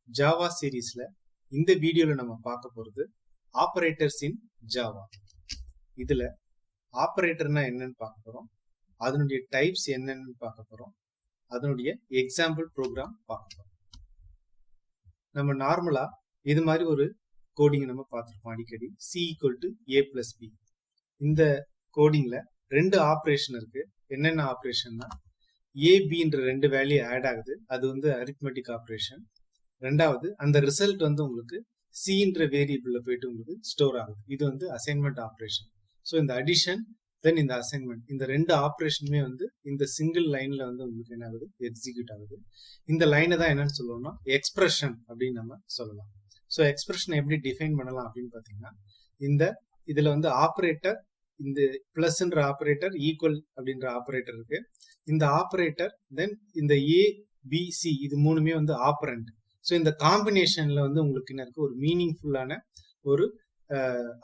Java சீரீஸ்ல இந்த வீடியோல நம்ம பார்க்க போறது ஆப்பரேட்டர்ஸ் இன் ஜாவா. இதுல ஆப்பரேட்டர்னா என்னன்னு பார்க்க போறோம், அதனுடைய டைப்ஸ் என்னன்னு பார்க்க போறோம், அதனுடைய எக்ஸாம்பிள் ப்ரோக்ராம் பார்க்க போறோம். நம்ம நார்மலா இது மாதிரி ஒரு கோடிங் நம்ம பார்த்துருப்போம் அடிக்கடி. C = A+B. இந்த கோடிங்ல ரெண்டு ஆப்ரேஷன் இருக்கு. என்னென்ன ஆப்ரேஷன்னா ஏபின்ற ரெண்டு வேல்யூ ஆட் ஆகுது, அது வந்து அரித்மெட்டிக் ஆப்ரேஷன். ரெண்டாவது அந்த ரிசல்ட் வந்து உங்களுக்கு சின்ற வேரியபிள்ல போயிட்டு உங்களுக்கு ஸ்டோர் ஆகுது, இது வந்து அசைன்மெண்ட் ஆப்ரேஷன். ஸோ இந்த அடிஷன் தென் இந்த அசைன்மெண்ட், இந்த ரெண்டு ஆப்ரேஷனுமே வந்து இந்த சிங்கிள் லைன்ல வந்து உங்களுக்கு என்ன ஆகுது, எக்ஸிக்யூட் ஆகுது. இந்த லைனை தான் என்னன்னு சொல்லணும்னா எக்ஸ்பிரஷன் அப்படின்னு நம்ம சொல்லலாம். ஸோ எக்ஸ்பிரஷன் எப்படி டிஃபைன் பண்ணலாம் அப்படின்னு பார்த்தீங்கன்னா, இந்த இதுல வந்து ஆப்ரேட்டர், இந்த பிளஸ்ன்ற ஆப்ரேட்டர், ஈக்குவல் அப்படின்ற ஆப்ரேட்டர் இருக்கு. இந்த ஆப்ரேட்டர் தென் இந்த ABC இது மூணுமே வந்து ஆப்பரண்ட். ஸோ இந்த காம்பினேஷன்ல வந்து உங்களுக்கு என்ன இருக்கு, ஒரு மீனிங்ஃபுல்லான ஒரு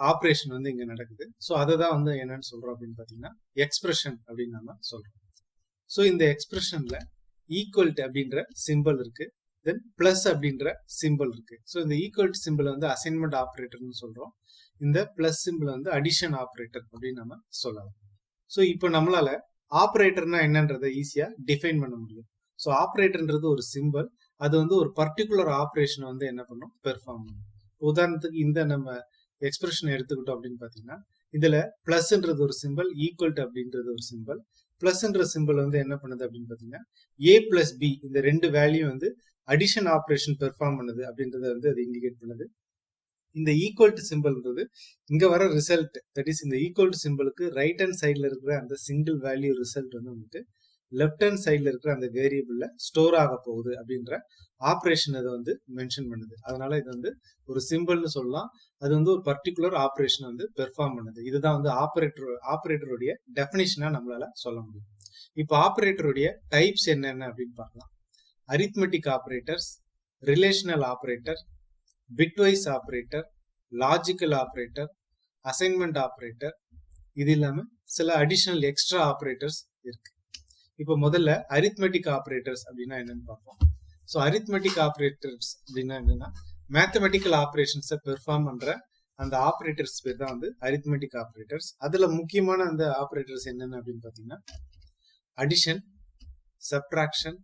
ஆப்ரேஷன் வந்து இங்க நடக்குது. ஸோ அதை தான் வந்து என்னன்னு சொல்றோம் அப்படின்னு பார்த்தீங்கன்னா எக்ஸ்பிரஷன் அப்படின்னு நம்ம சொல்றோம். ஸோ இந்த எக்ஸ்பிரஷன்ல ஈக்குவல் அப்படின்ற சிம்பிள் இருக்கு, தென் பிளஸ் அப்படின்ற சிம்பிள் இருக்கு. ஸோ இந்த ஈக்குவல் சிம்பிள் வந்து அசைன்மெண்ட் ஆப்ரேட்டர்னு சொல்றோம், இந்த பிளஸ் சிம்பிள் வந்து அடிஷன் ஆப்ரேட்டர் அப்படின்னு நம்ம சொல்லலாம். ஸோ இப்போ நம்மளால ஆப்ரேட்டர்னா என்னன்றதை ஈஸியா டிஃபைன் பண்ண முடியும். ஸோ ஆப்ரேட்டர்ன்றது ஒரு சிம்பிள், அது வந்து ஒரு பர்டிகுலர் ஆப்ரேஷன் வந்து என்ன பண்ணும், பெர்ஃபார்ம் பண்ணும். உதாரணத்துக்கு இந்த நம்ம எக்ஸ்பிரஷன் எடுத்துக்கிட்டோம் அப்படின்னு பாத்தீங்கன்னா, இதுல பிளஸ்ன்றது ஒரு சிம்பிள், ஈக்குவல் அப்படின்றது ஒரு சிம்பிள். பிளஸ்ன்ற சிம்பிள் வந்து என்ன பண்ணுது அப்படின்னு பாத்தீங்கன்னா A+B இந்த ரெண்டு வேல்யூ வந்து அடிஷன் ஆப்ரேஷன் பெர்ஃபார்ம் பண்ணுது அப்படின்றத வந்து அது இண்டிகேட் பண்ணுது. இந்த ஈக்குவல் சிம்பிள்ன்றது இங்க வர ரிசல்ட், தட் இஸ் இந்த ஈக்குவல் சிம்பிளுக்கு ரைட் ஹேண்ட் சைட்ல இருக்கிற அந்த சிங்கிள் வேல்யூ ரிசல்ட் வந்து உங்களுக்கு லெஃப்ட் ஹேண்ட் சைட்ல இருக்கிற அந்த வேரியபிள்ல ஸ்டோர் ஆக போகுது அப்படின்ற ஆப்ரேஷன் அதை வந்து மென்ஷன் பண்ணுது. அதனால இது வந்து ஒரு சிம்பிள்னு சொல்லலாம், அது வந்து ஒரு பர்டிகுலர் ஆப்ரேஷன் வந்து பெர்ஃபார்ம் பண்ணுது. இதுதான் வந்து ஆப்ரேட்டருடைய டெஃபினிஷனா நம்மளால சொல்ல முடியும். இப்போ ஆப்ரேட்டருடைய டைப்ஸ் என்னென்ன அப்படின்னு பார்க்கலாம். Arithmetic operators, relational operator, bitwise operator, logical operator, assignment operator, இது இல்லாம சில அடிஷனல் எக்ஸ்ட்ரா ஆப்ரேட்டர்ஸ் இருக்கு. இப்போ முதல்ல அரித்மெட்டிக் ஆப்ரேட்டர்ஸ் அப்படின்னா என்னன்னு பார்ப்போம். ஸோ அரித்மெட்டிக் ஆப்ரேட்டர்ஸ் அப்படின்னா என்னன்னா மேத்தமெட்டிக்கல் ஆப்ரேஷன்ஸை பெர்ஃபார்ம் பண்ற அந்த ஆப்ரேட்டர்ஸ் பேர் தான் வந்து அரித்மெட்டிக் ஆப்ரேட்டர்ஸ். அதுல முக்கியமான அந்த ஆப்ரேட்டர்ஸ் என்னென்ன அப்படின்னு பார்த்தீங்கன்னா அடிஷன், சப்ட்ராக்ஷன்,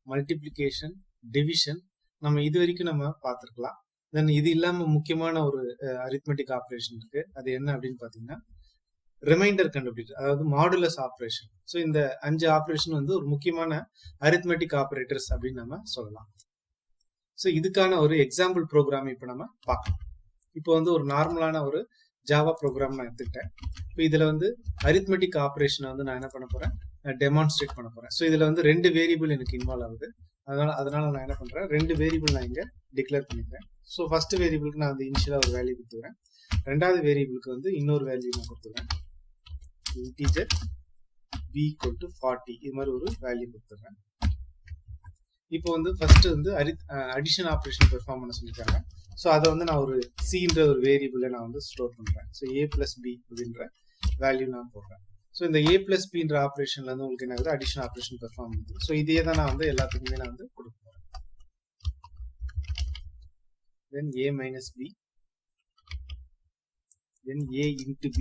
மல்டிப்ளிகேஷன், டிவிஷன், நம்ம இது வரைக்கும் நம்ம பார்த்துருக்கலாம். தென் இது இல்லாம முக்கியமான ஒரு அரித்மெட்டிக் ஆப்ரேஷன் இருக்கு, அது என்ன அப்படின்னு பார்த்தீங்கன்னா ரிமைண்டர் கண்டுபிடிக்கிறது, அதாவது மாடுலஸ் ஆப்ரேஷன். ஸோ இந்த 5 ஆப்ரேஷன் வந்து ஒரு முக்கியமான அரித்மெட்டிக் ஆப்ரேட்டர்ஸ் அப்படின்னு நம்ம சொல்லலாம். ஸோ இதுக்கான ஒரு எக்ஸாம்பிள் ப்ரோக்ராம் இப்போ நம்ம பார்க்கலாம். இப்போ வந்து ஒரு நார்மலான ஒரு ஜாவா ப்ரோக்ராம் நான் எடுத்துக்கிட்டேன். இப்போ இதுல வந்து அரித்மெட்டிக் ஆப்ரேஷனை வந்து நான் என்ன பண்ண போறேன், டெமான்ஸ்ட்ரேட் பண்ண போறேன். ஸோ இதுல வந்து ரெண்டு வேரியபிள் எனக்கு இன்வால்வ் ஆகுது. அதனால நான் என்ன பண்றேன், ரெண்டு வேரியபிள் நான் இங்க டிக்ளேர் பண்ணிக்கிறேன். ஸோ ஃபர்ஸ்ட் வேரியபிளுக்கு நான் வந்து இனிஷியலா ஒரு வேல்யூ கொடுத்துக்கிறேன், ரெண்டாவது வேரியபிளுக்கு வந்து இன்னொரு வேல்யூ நான் கொடுத்துக்கிறேன், இன்டிஜர் b = 40 இது மாதிரி ஒரு வேல்யூ கொடுத்துறேன். இப்போ வந்து ஃபர்ஸ்ட் வந்து அடிஷன் ஆப்ரேஷன் பெர்ஃபார்ம் பண்ண சொல்லிருக்காங்க. ஸோ அதை வந்து நான் ஒரு சின்ற ஒரு வேரியபிளை நான் வந்து ஸ்டோர் பண்றேன். ஸோ A+B அப்படின்ற வேல்யூ நான் போடுறேன். ஸோ இந்த A+Bன்ற ஆப்ரேஷன்ல வந்து உங்களுக்கு என்ன ஆகுது, அடிஷன் ஆப்ரேஷன் பெர்ஃபார்ம் பண்ணுது. ஸோ இதே தான் நான் வந்து எல்லாத்துக்குமே நான் வந்து கொடுக்க போறேன். தென் A-B, then A into B,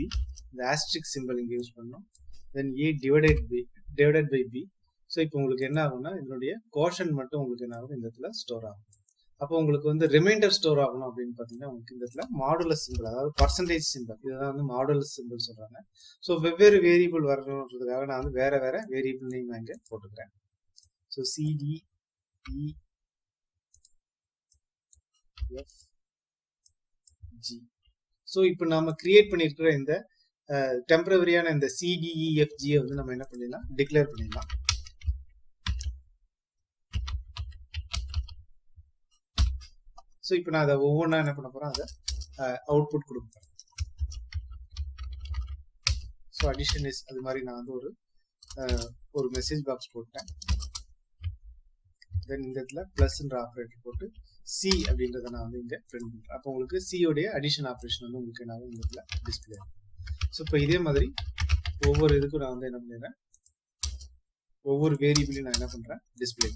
இந்த ஆஸ்ட்ரிக் சிம்பிள் இங்க யூஸ் பண்ணோம், then A divided by B. So இப்போ உங்களுக்கு என்ன ஆகும்னா இதனுடைய கோஷன் மட்டும் உங்களுக்கு என்ன ஆகும், இந்த இடத்துல ஸ்டோர் ஆகும். அப்போ உங்களுக்கு வந்து ரிமைண்டர் ஸ்டோர் ஆகணும் அப்படின்னு பார்த்தீங்கன்னா உங்களுக்கு இந்த இடத்துல மாடுலஸ் சிம்பிள், அதாவது பர்சன்டேஜ் சிம்பிள், இதுதான் வந்து மாடுலஸ் சிம்பிள் சொல்றாங்க. ஸோ வெவ்வேறு வேரியபிள் வரணுன்றதுக்காக நான் வந்து வேற வேற வேரியபிள் நேம் நான் இங்க போட்டுக்கிறேன். So CDEFG. ஸோ இப்போ நாம கிரியேட் பண்ணிருக்கிற இந்த டெம்பரவரியான இந்த CDEFG வந்து நம்ம என்ன பண்ணிடலாம், டிக்ளேர் பண்ணிடலாம். ஸோ இப்போ நான் அதை ஒவ்வொன்றா என்ன பண்ண போறேன், அதை அவுட்புட் கொடுக்க போறேன். ஸோ அடிஷன் இஸ் அது மாதிரி நான் வந்து ஒரு மெசேஜ் பாக்ஸ் போட்டேன். தென் இந்த இடத்துல பிளஸ்ன்ற ஆப்ரேட்டர் போட்டு சி அப்படின்றத நான் வந்து இங்க பிரிண்ட் பண்றேன். அப்போ உங்களுக்கு சி உடைய அடிஷன் ஆப்ரேஷன் வந்து உங்களுக்கு என்ன இந்த இடத்துல டிஸ்பிளே ஆகும். ஸோ இப்போ இதே மாதிரி ஒவ்வொரு இதுக்கும் நான் வந்து என்ன பண்ணிடுறேன், ஒவ்வொரு வேரியபிளையும் நான் என்ன பண்றேன், டிஸ்பிளே.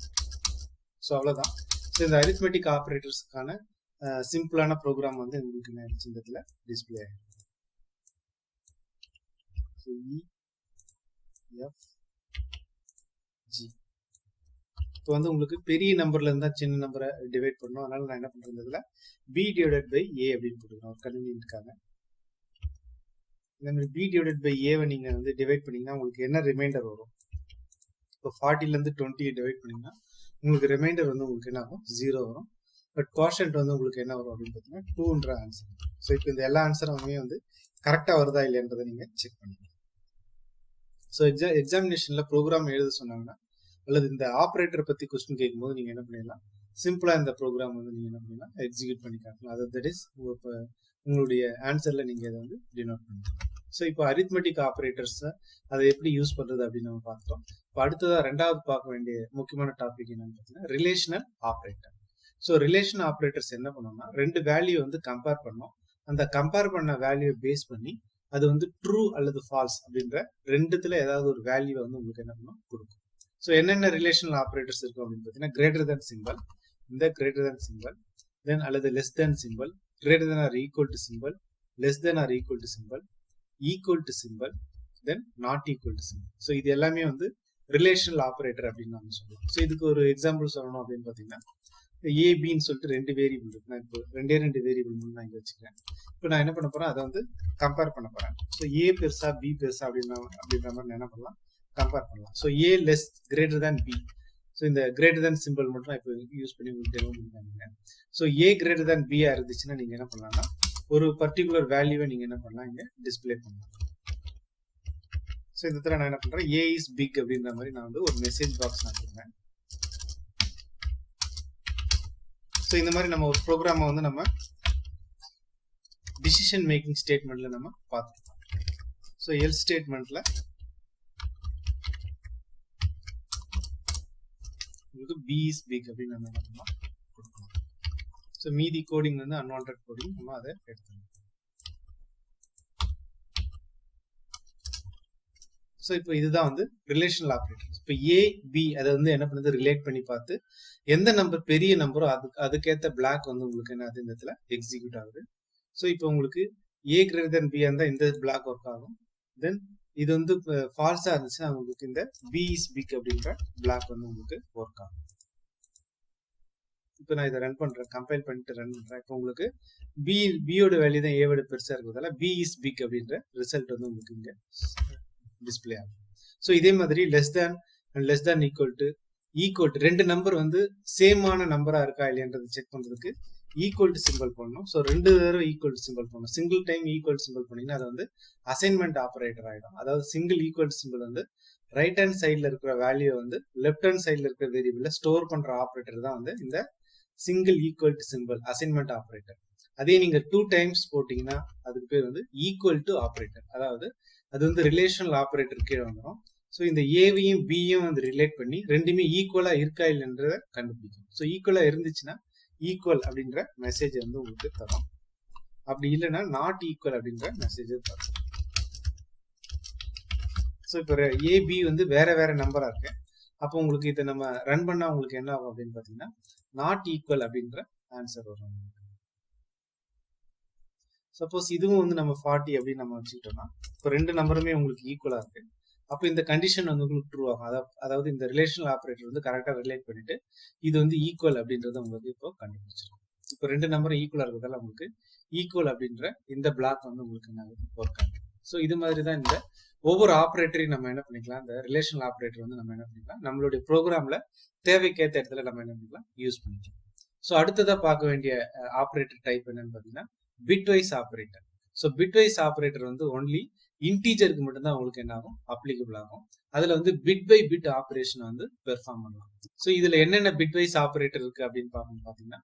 ஸோ அவ்வளோதான். ஸோ இந்த அரித்மெட்டிக் ஆப்ரேட்டர்ஸ்க்கான சிம்பிளான ப்ரோக்ராம் வந்து உங்களுக்கு நான் இந்த இடத்துல டிஸ்பிளே ஆகிடும். ஸோ EFG இப்போ வந்து உங்களுக்கு பெரிய நம்பர்ல இருந்தா சின்ன நம்பரை டிவைட் பண்ணணும். அதனால நான் என்ன பண்றதுல B டிவைடட் பை A அப்படின்னு போட்டுக்கலாம் கன்வீனியன்ட்காக. இந்த மாதிரி B டிவைடட் பை ஏவை நீங்க வந்து டிவைட் பண்ணீங்கன்னா உங்களுக்கு என்ன ரிமைண்டர் வரும்? இப்போ 40ல இருந்து 20 டிவைட் பண்ணீங்கன்னா உங்களுக்கு ரிமைண்டர் வந்து உங்களுக்கு என்ன ஆகும்? 0 வரும். பட் கோஷன்ட் வந்து உங்களுக்கு என்ன வரும் அப்படின்னு பார்த்தீங்கன்னா 2ன்ற ஆன்சர். ஸோ இப்போ இந்த எல்லா ஆன்சருமே வந்து கரெக்டா வருதா இல்லையன்றதை நீங்க செக் பண்ணிக்கலாம். ஸோ எக்ஸாமினேஷன்ல ப்ரோக்ராம் எழுத சொன்னாங்கன்னா அல்லது இந்த ஆப்ரேட்டர் பத்தி கொஸ்டின் கேட்கும்போது நீங்க என்ன பண்ணிடலாம், சிம்பிளா இந்த ப்ரோக்ராம் வந்து நீங்க என்ன பண்ணலாம் எக்ஸிக்யூட் பண்ணி காட்டலாம். அது தட் இஸ் உங்களுடைய ஆன்சர்ல நீங்க இதை வந்து டினோட் பண்ணிக்கலாம். ஸோ இப்போ அரித்மெட்டிக் ஆப்ரேட்டர்ஸ் அதை எப்படி யூஸ் பண்றது அப்படின்னு நம்ம பார்த்தோம். இப்போ அடுத்ததா ரெண்டாவது பார்க்க வேண்டிய முக்கியமான டாபிக் என்னன்னு பார்த்தீங்கன்னா relational operator. So relation operators என்ன பண்ணோம்னா ரெண்டு வேல்யூ வந்து கம்பேர் பண்ணோம். அந்த கம்பேர் பண்ண வேல்யூ பேஸ் பண்ணி அது வந்து ட்ரூ அல்லது ஃபால்ஸ் அப்படின்ற ரெண்டுத்துல ஏதாவது ஒரு வேல்யூ வந்து உங்களுக்கு என்ன பண்ணும் கொடுக்கும். ஸோ என்னென்ன ரிலேஷனல் ஆப்ரேட்டர்ஸ் இருக்கும் அப்படின்னு பார்த்தீங்கன்னா கிரேட்டர் தேன் சிம்பிள், இந்த கிரேட்டர் தேன் சிம்பிள், தென் அல்லது less than simple, greater than or equal to simple, less than or equal to simple, equal to simple, then not equal to simple. So இது எல்லாமே வந்து relational operator அப்படின்னு நம்ம சொல்லலாம். So இதுக்கு ஒரு எக்ஸாம்பிள் சொல்லணும் அப்படின்னு பார்த்தீங்கன்னா ஏபின்னு சொல்லிட்டு ரெண்டு வேரியபிள் இருக்கு. நான் இப்போ ரெண்டு வேரியபிள் நான் இங்க வச்சுக்கிறேன். இப்போ நான் என்ன பண்ண போறேன், அதை வந்து கம்பேர் பண்ண போறேன். ஸோ ஏ பெருசா பி பெருசா அப்படின்ற மாதிரி நான் என்ன பண்ணலாம், கம்பேர் பண்ணலாம். So A less greater than B. So இந்த கிரேட்டர் தேன் சிம்பிள் மட்டும் நான் இப்போ யூஸ் பண்ணி உங்களுக்கு தெரியும். ஸோ ஏ கிரேட்டர் தேன் பியா இருந்துச்சுன்னா நீங்க என்ன பண்ணலாம்னா ஒரு பர்டிகுலர் வேல்யூவை நீங்க என்ன பண்ணலாம் இங்க டிஸ்பிளே பண்ணலாம். ஸோ இந்த தடவை நான் என்ன பண்றேன், ஏ இஸ் பிக் அப்படின்ற மாதிரி நான் வந்து ஒரு மெசேஜ் பாக்ஸ் நான் கொடுக்குறேன். ஸோ இந்த மாதிரி நம்ம ஒரு ப்ரோக்ராமை வந்து நம்ம டிசிஷன் மேக்கிங் ஸ்டேட்மெண்ட்ல நம்ம பார்த்துக்கலாம். ஸோ எல் ஸ்டேட்மெண்ட்ல உங்களுக்கு பி இஸ் பிக் அப்படின்னு நம்ம என்ன பண்ணலாம் கொடுக்கலாம். ஸோ மீதி கோடிங் வந்து அன்வான்ட் கோடிங் நம்ம அதை எடுத்துக்கலாம். ஸோ இப்போ இதுதான் வந்து ரிலேஷனல் ஆப்ரேட்டர். இப்போ ஏ பி அதை வந்து என்ன பண்ணுது ரிலேட் பண்ணி பார்த்து எந்த நம்பர் பெரிய நம்பரோ அதுக்கேற்ற பிளாக் வந்து உங்களுக்கு என்ன இந்த இடத்துல எக்ஸிக்யூட் ஆகுது. ஸோ இப்போ உங்களுக்கு ஏ கிரேட்டர் தென் பி இருந்தால் இந்த பிளாக் ஒர்க் ஆகும். தென் இது வந்து ஃபால்ஸா இருந்துச்சுன்னா உங்களுக்கு இந்த பி இஸ் பிக் அப்படின்ற பிளாக் வந்து உங்களுக்கு ஒர்க் ஆகும். இப்போ நான் இதை ரன் பண்றேன், கம்பைல் பண்ணிட்டு ரன் பண்றேன். இப்போ உங்களுக்கு பியோட வேல்யூ தான் ஏவோட பெருசா இருக்கிறதால பி இஸ் பிக் அப்படின்ற ரிசல்ட் வந்து உங்களுக்கு இங்க டிஸ்பிளே ஆகும். ஸோ இதே மாதிரி less than and less than equal to ரெண்டு நம்பர் வந்து சேமான நம்பரா இருக்கா இல்லையன்றது செக் பண்றதுக்கு ஈக்குவல் டு சிம்பிள் பண்ணணும். ஸோ ரெண்டு தடவை ஈக்குவல் டு சிம்பிள் பண்ணணும். Single time equal to simple பண்ணீங்கன்னா அது வந்து அசைன்மெண்ட் ஆப்ரேட்டர் ஆயிடும். அதாவது சிங்கிள் ஈக்குவல் டு சிம்பிள் வந்து ரைட் ஹேண்ட் சைட்ல இருக்கிற வேல்யூ வந்து லெஃப்ட் ஹேண்ட் சைட்ல இருக்கிற வேரியபிள்ல ஸ்டோர் பண்ற ஆப்ரேட்டர் தான் வந்து இந்த single equal to simple assignment operator. அதே நீங்க 2 டைம்ஸ் போட்டீங்கன்னா அதுக்கு பேர் வந்து ஈக்குவல் டு ஆப்ரேட்டர். அதாவது அது வந்து ரிலேஷனல் ஆப்ரேட்டர் கீழே வந்துடும். ஸோ இந்த ஏவையும் பியும் வந்து ரிலேட் பண்ணி ரெண்டுமே ஈக்குவலா இருக்கா இல்லைன்றத கண்டுபிடிக்கும். ஸோ ஈக்குவலா இருந்துச்சுன்னா ஈக்குவல் அப்படின்ற மெசேஜ் வந்து உங்களுக்கு தரும். அப்படி இல்லைன்னா நாட் ஈக்குவல் அப்படின்ற மெசேஜ் தரும். ஸோ இப்போ ஏபி வந்து வேற வேற நம்பரா இருக்கு. அப்போ உங்களுக்கு இதை நம்ம ரன் பண்ணா உங்களுக்கு என்ன ஆகும் அப்படின்னு பாத்தீங்கன்னா நாட் ஈக்குவல் அப்படின்ற ஆன்சர் வரும். சப்போஸ் இதுவும் வந்து நம்ம 40 அப்படின்னு நம்ம வச்சுக்கிட்டோம்னா இப்போ ரெண்டு நம்பருமே உங்களுக்கு ஈக்குவலா இருக்கு. அப்போ இந்த கண்டிஷன் வந்து உங்களுக்கு ட்ரூ ஆகும். அதாவது இந்த ரிலேஷனல் ஆப்ரேட்டர் வந்து கரெக்டா ரிலேட் பண்ணிட்டு இது வந்து ஈக்குவல் அப்படின்றத உங்களுக்கு இப்போ கண்டுபிடிச்சிடும். இப்போ ரெண்டு நம்பரும் ஈக்குவலா இருக்கிறதால உங்களுக்கு ஈக்குவல் அப்படின்ற இந்த பிளாக் வந்து உங்களுக்கு என்ன ஒர்க் ஆகும். ஸோ இது மாதிரி தான் இந்த ஒவ்வொரு ஆப்ரேட்டரையும் நம்ம என்ன பண்ணிக்கலாம், இந்த ரிலேஷனல் ஆப்ரேட்டர் வந்து நம்ம என்ன பண்ணிக்கலாம் நம்மளுடைய ப்ரோக்ராம்ல தேவைக்கேற்ற இடத்துல நம்ம என்ன பண்ணிக்கலாம் யூஸ் பண்ணிக்கலாம். ஸோ அடுத்ததா பார்க்க வேண்டிய ஆப்ரேட்டர் டைப் என்னன்னு பார்த்தீங்கன்னா bitwise operator. So bitwise operator வந்து ஒன்லி இன்டீஜருக்கு மட்டும்தான் உங்களுக்கு என்ன ஆகும் அப்ளிகபிள் ஆகும். அதுல வந்து பிட் பை பிட் ஆப்ரேஷன் வந்து பெர்ஃபார்ம் பண்ணலாம். ஸோ இதுல என்னென்ன பிட்வைஸ் ஆப்ரேட்டர் இருக்கு அப்படின்னு பாத்தீங்கன்னா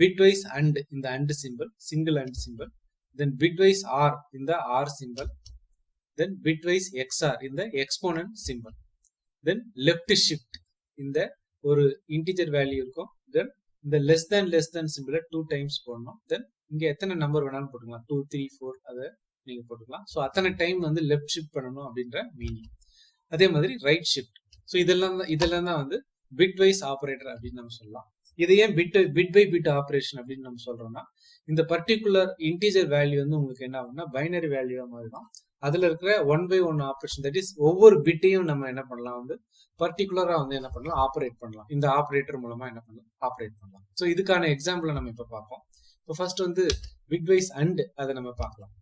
பிட்வைஸ் அண்ட் இந்த and simple, single and simple, then bitwise or இந்த or simple, then bitwise XOR இந்த exponent simple, then left shift இந்த ஒரு இன்டிஜர் வேல்யூ இருக்கும், தென் இந்த லெஸ் தேன் சிம்பிளை 2 டைம்ஸ் போடணும். தென் இங்க எத்தனை நம்பர் வேணாலும் போட்டுக்கலாம், 2 3 4 அதை நீங்க போட்டுக்கலாம். ஸோ அத்தனை டைம் வந்து லெஃப்ட் ஷிஃப்ட் பண்ணணும் அப்படின்ற மீனிங். அதே மாதிரி ரைட் ஷிஃப்ட். ஸோ இதெல்லாம் தான் வந்து பிட்வைஸ் ஆப்ரேட்டர் அப்படின்னு நம்ம சொல்லலாம். இதை ஏன் பிட் பை பிட் ஆப்ரேஷன் அப்படின்னு நம்ம சொல்றோம்னா, இந்த பர்டிகுலர் இன்டீஜர் வேல்யூ வந்து உங்களுக்கு என்ன ஆகும்னா பைனரி வேல்யூ மாறிடும். அதுல இருக்கிற 1 by 1 ஆப்ரேஷன், தட் இஸ் ஒவ்வொரு பிட்டையும் நம்ம என்ன பண்ணலாம் வந்து பர்டிகுலரா வந்து என்ன பண்ணலாம் ஆப்ரேட் பண்ணலாம். இந்த ஆப்ரேட்டர் மூலமா என்ன பண்ணலாம் ஆப்ரேட் பண்ணலாம். ஸோ இதுக்கான எக்ஸாம்பிள் நம்ம இப்ப பார்ப்போம். இப்போ ஃபர்ஸ்ட் வந்து பிட்வைஸ் அண்ட் அதை நம்ம பார்க்கலாம்.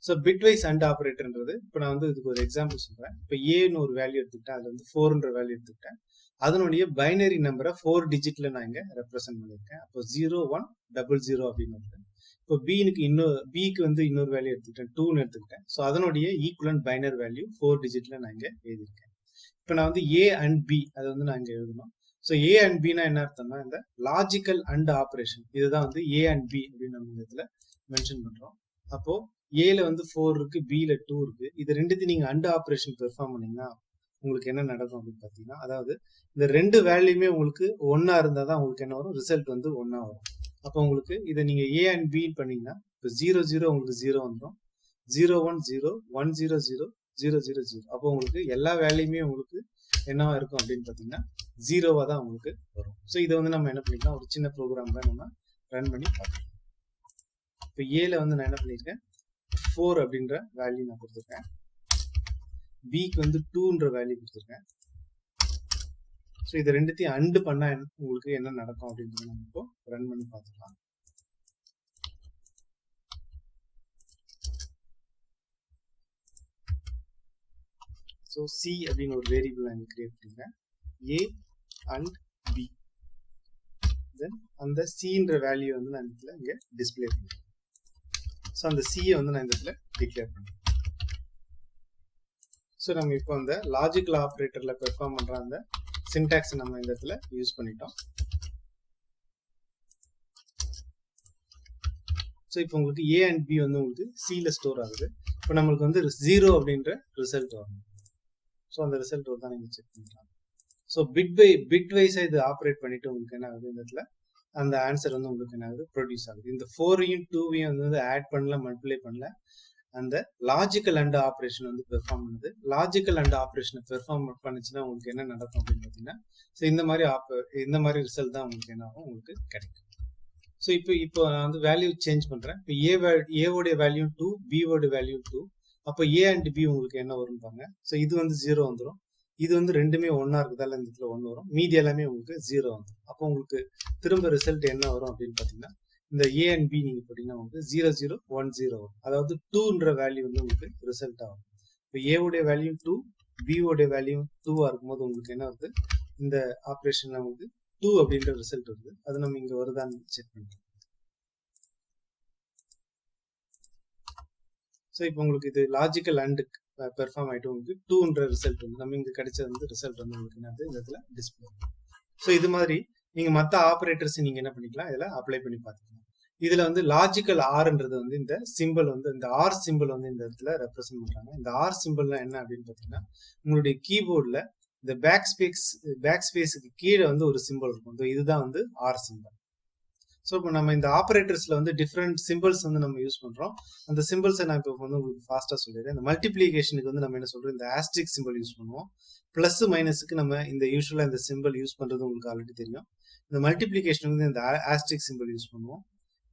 ஸோ பிட்வைஸ் அண்ட் ஆப்ரேட்டர்ன்றது இப்போ நான் வந்து இதுக்கு ஒரு எக்ஸாம்பிள் சொல்றேன். இப்போ ஏன்னு ஒரு வேல்யூ எடுத்துக்கிட்டேன், அதுல வந்து 4ன்ற வேல்யூ எடுத்துக்கிட்டேன். அதனுடைய பைனரி நம்பரை 4 டிஜிட்ல நான் இங்க ரெப்ரசென்ட் பண்ணியிருக்கேன். அப்போ 0100 அப்படின்னு வருது. இப்போ பிக்கு வந்து இன்னொரு வேல்யூ எடுத்துக்கிட்டேன், 2ன்னு எடுத்துக்கிட்டேன். ஸோ அதனுடைய ஈக்குவலன்ட் பைனரி வேல்யூ 4 டிஜிட்ல நான் இங்க எழுதியிருக்கேன். இப்போ நான் வந்து ஏ அண்ட் பி அதை வந்து நான் இங்க எழுதணும். ஸோ ஏ அண்ட் பினா என்ன அர்த்தம்னா இந்த லாஜிக்கல் அண்ட் ஆப்ரேஷன், இதுதான் வந்து ஏ அண்ட் பி அப்படின்னு நம்ம இந்த இதுல மென்ஷன் பண்றோம். அப்போ ஏல வந்து 4 இருக்கு, பில 2 இருக்கு. இது ரெண்டுத்தையும் நீங்க அண்ட் ஆப்ரேஷன் பெர்ஃபார்ம் பண்ணீங்கன்னா உங்களுக்கு என்ன நடக்கும் அப்படின்னு பாத்தீங்கன்னா, அதாவது இந்த ரெண்டு வேல்யூமே உங்களுக்கு ஒன்னா இருந்தா தான் உங்களுக்கு என்ன வரும், ரிசல்ட் வந்து ஒன்னா வரும். அப்போ உங்களுக்கு இதை நீங்க ஏ அண்ட் பி பண்ணீங்கன்னா இப்போ 00 உங்களுக்கு 0 வந்துடும், 010 100 000. அப்போ உங்களுக்கு எல்லா வேல்யூமே உங்களுக்கு என்னவா இருக்கும் அப்படின்னு பாத்தீங்கன்னா 0வா தான் உங்களுக்கு வரும். ஸோ இதை வந்து நம்ம என்ன பண்ணிக்கலாம், ஒரு சின்ன ப்ரோக்ராம்ல நம்ம ரன் பண்ணி பார்க்கலாம். இப்போ ஏல வந்து நான் என்ன பண்ணிருக்கேன், 4 அப்படின்ற வேல்யூ நான் கொடுத்துருக்கேன். பிக்கு வந்து 2ன்ற வேல்யூ கொடுத்துருக்கேன். ஸோ இது ரெண்டுத்தையும் அண்டு பண்ணா உங்களுக்கு என்ன நடக்கும் அப்படின்றத நம்ம இப்போ ரன் பண்ணி பார்த்துக்கலாம். ஸோ சி அப்படின்னு ஒரு வேரியபிள் நான் கிரியேட் பண்ணிருக்கேன், ஏ அண்ட் பி. தென் அந்த சின்ற வேல்யூ வந்து நான் இந்த இங்க டிஸ்பிளே பண்ணிருக்கேன். ஸோ அந்த சியை வந்து நான் இந்த இடத்துல டிக்ளேர் பண்ணேன். ஸோ நம்ம இப்போ அந்த லாஜிக்கல் ஆப்ரேட்டர்ல பெர்ஃபார்ம் பண்ற அந்த சின்டாக்ஸ் நம்ம இந்த இடத்துல யூஸ் பண்ணிட்டோம். ஸோ இப்போ உங்களுக்கு ஏ அண்ட் பி வந்து உங்களுக்கு சில ஸ்டோர் ஆகுது. இப்போ நம்மளுக்கு வந்து 0 அப்படின்ற ரிசல்ட் வரணும். ஸோ அந்த ரிசல்ட் தான் நீங்க செக் பண்ணிக்கலாம். ஸோ பிட் வைஸா இது ஆப்ரேட் பண்ணிட்டு உங்களுக்கு என்ன ஆகுது, இந்த இடத்துல அந்த ஆன்சர் வந்து உங்களுக்கு என்ன ஆகுது ப்ரொடியூஸ் ஆகுது. இந்த 4ஐயும் 2ஐயும் வந்து ஆட் பண்ணல, மல்டிப்ளை பண்ணல, அந்த லாஜிக்கல் அண்ட் ஆப்ரேஷன் வந்து பெர்ஃபார்ம் பண்ணுது. லாஜிக்கல் அண்ட் ஆப்ரேஷனை பெர்ஃபார்ம் பண்ணுச்சுன்னா உங்களுக்கு என்ன நடக்கும் அப்படின்னு பார்த்தீங்கன்னா, ஸோ இந்த மாதிரி ரிசல்ட் தான் உங்களுக்கு என்ன ஆகும், உங்களுக்கு கிடைக்கும். ஸோ இப்போ நான் வந்து வேல்யூ சேஞ்ச் பண்றேன். இப்போ ஏவோடைய வேல்யூ 2, பியோட வேல்யூ 2. அப்போ ஏ அண்ட் பி உங்களுக்கு என்ன வரும் பாருங்க. ஸோ இது வந்து 0 வந்துடும், இது வந்து ரெண்டுமே ஒன்னா இருக்குதால இந்த இடத்துல 1 வரும், மீதி எல்லாமே உங்களுக்கு 0 வந்துடும். அப்போ உங்களுக்கு திரும்ப ரிசல்ட் என்ன வரும் அப்படின்னு பார்த்தீங்கன்னா, இந்த ஏ அண்ட் பி நீங்க போட்டீங்கன்னா உங்களுக்கு 0010 வரும். அதாவது 2ன்ற வேல்யூ வந்து உங்களுக்கு ரிசல்ட் ஆகும். இப்போ ஏவுடைய வேல்யூ 2, பியோடைய வேல்யூ 2வா இருக்கும்போது உங்களுக்கு என்ன வருது, இந்த ஆப்ரேஷன்ல உங்களுக்கு 2 அப்படின்ற ரிசல்ட் வருது. அது நம்ம இங்க வருதான்னு செக் பண்ணிக்கலாம். ஸோ இப்போ உங்களுக்கு இது லாஜிக்கல் அண்ட் பெர்ஃபார்ம் ஆயிட்டு உங்களுக்கு 2ன்ற ரிசல்ட் வந்து நம்ம இங்க கிடைச்சது வந்து ரிசல்ட் வந்து உங்களுக்கு என்னது இந்த இடத்துல டிஸ்பிளே. ஸோ இது மாதிரி நீங்க மற்ற ஆப்ரேட்டர்ஸ் நீங்க என்ன பண்ணிக்கலாம், இதில் அப்ளை பண்ணி பார்த்துக்கலாம். இதுல வந்து லாஜிக்கல் ஆர்ன்றது வந்து இந்த சிம்பிள் வந்து இந்த ஆர் சிம்பிள் வந்து இந்த இடத்துல ரெப்ரசென்ட் பண்றாங்க. இந்த ஆர் சிம்பிள்னா என்ன அப்படின்னு பாத்தீங்கன்னா, உங்களுடைய கீபோர்ட்ல இந்த பேக் ஸ்பேஸுக்கு கீழே வந்து ஒரு சிம்பிள் இருக்கும். இதுதான் வந்து ஆர் சிம்பிள். ஸோ இப்போ நம்ம இந்த ஆப்ரேட்டர்ஸ்ல வந்து டிஃப்ரெண்ட் சிம்பிள்ஸ் வந்து நம்ம யூஸ் பண்றோம். அந்த சிம்பிள்ஸை நான் இப்போ வந்து உங்களுக்கு ஃபாஸ்டா சொல்லிடுறேன். இந்த மல்டிப்ளிகேஷனுக்கு வந்து நம்ம என்ன சொல்றோம், இந்த ஆஸ்ட்ரிக் சிம்பிள் யூஸ் பண்ணுவோம். பிளஸ் மைனஸுக்கு நம்ம இந்த யூஸ்வலா இந்த சிம்பிள் யூஸ் பண்றது உங்களுக்கு ஆல்ரெடி தெரியும். இந்த மல்டிப்ளிகேஷனுக்கு வந்து இந்த ஆஸ்ட்ரிக் சிம்பிள் யூஸ் பண்ணுவோம்.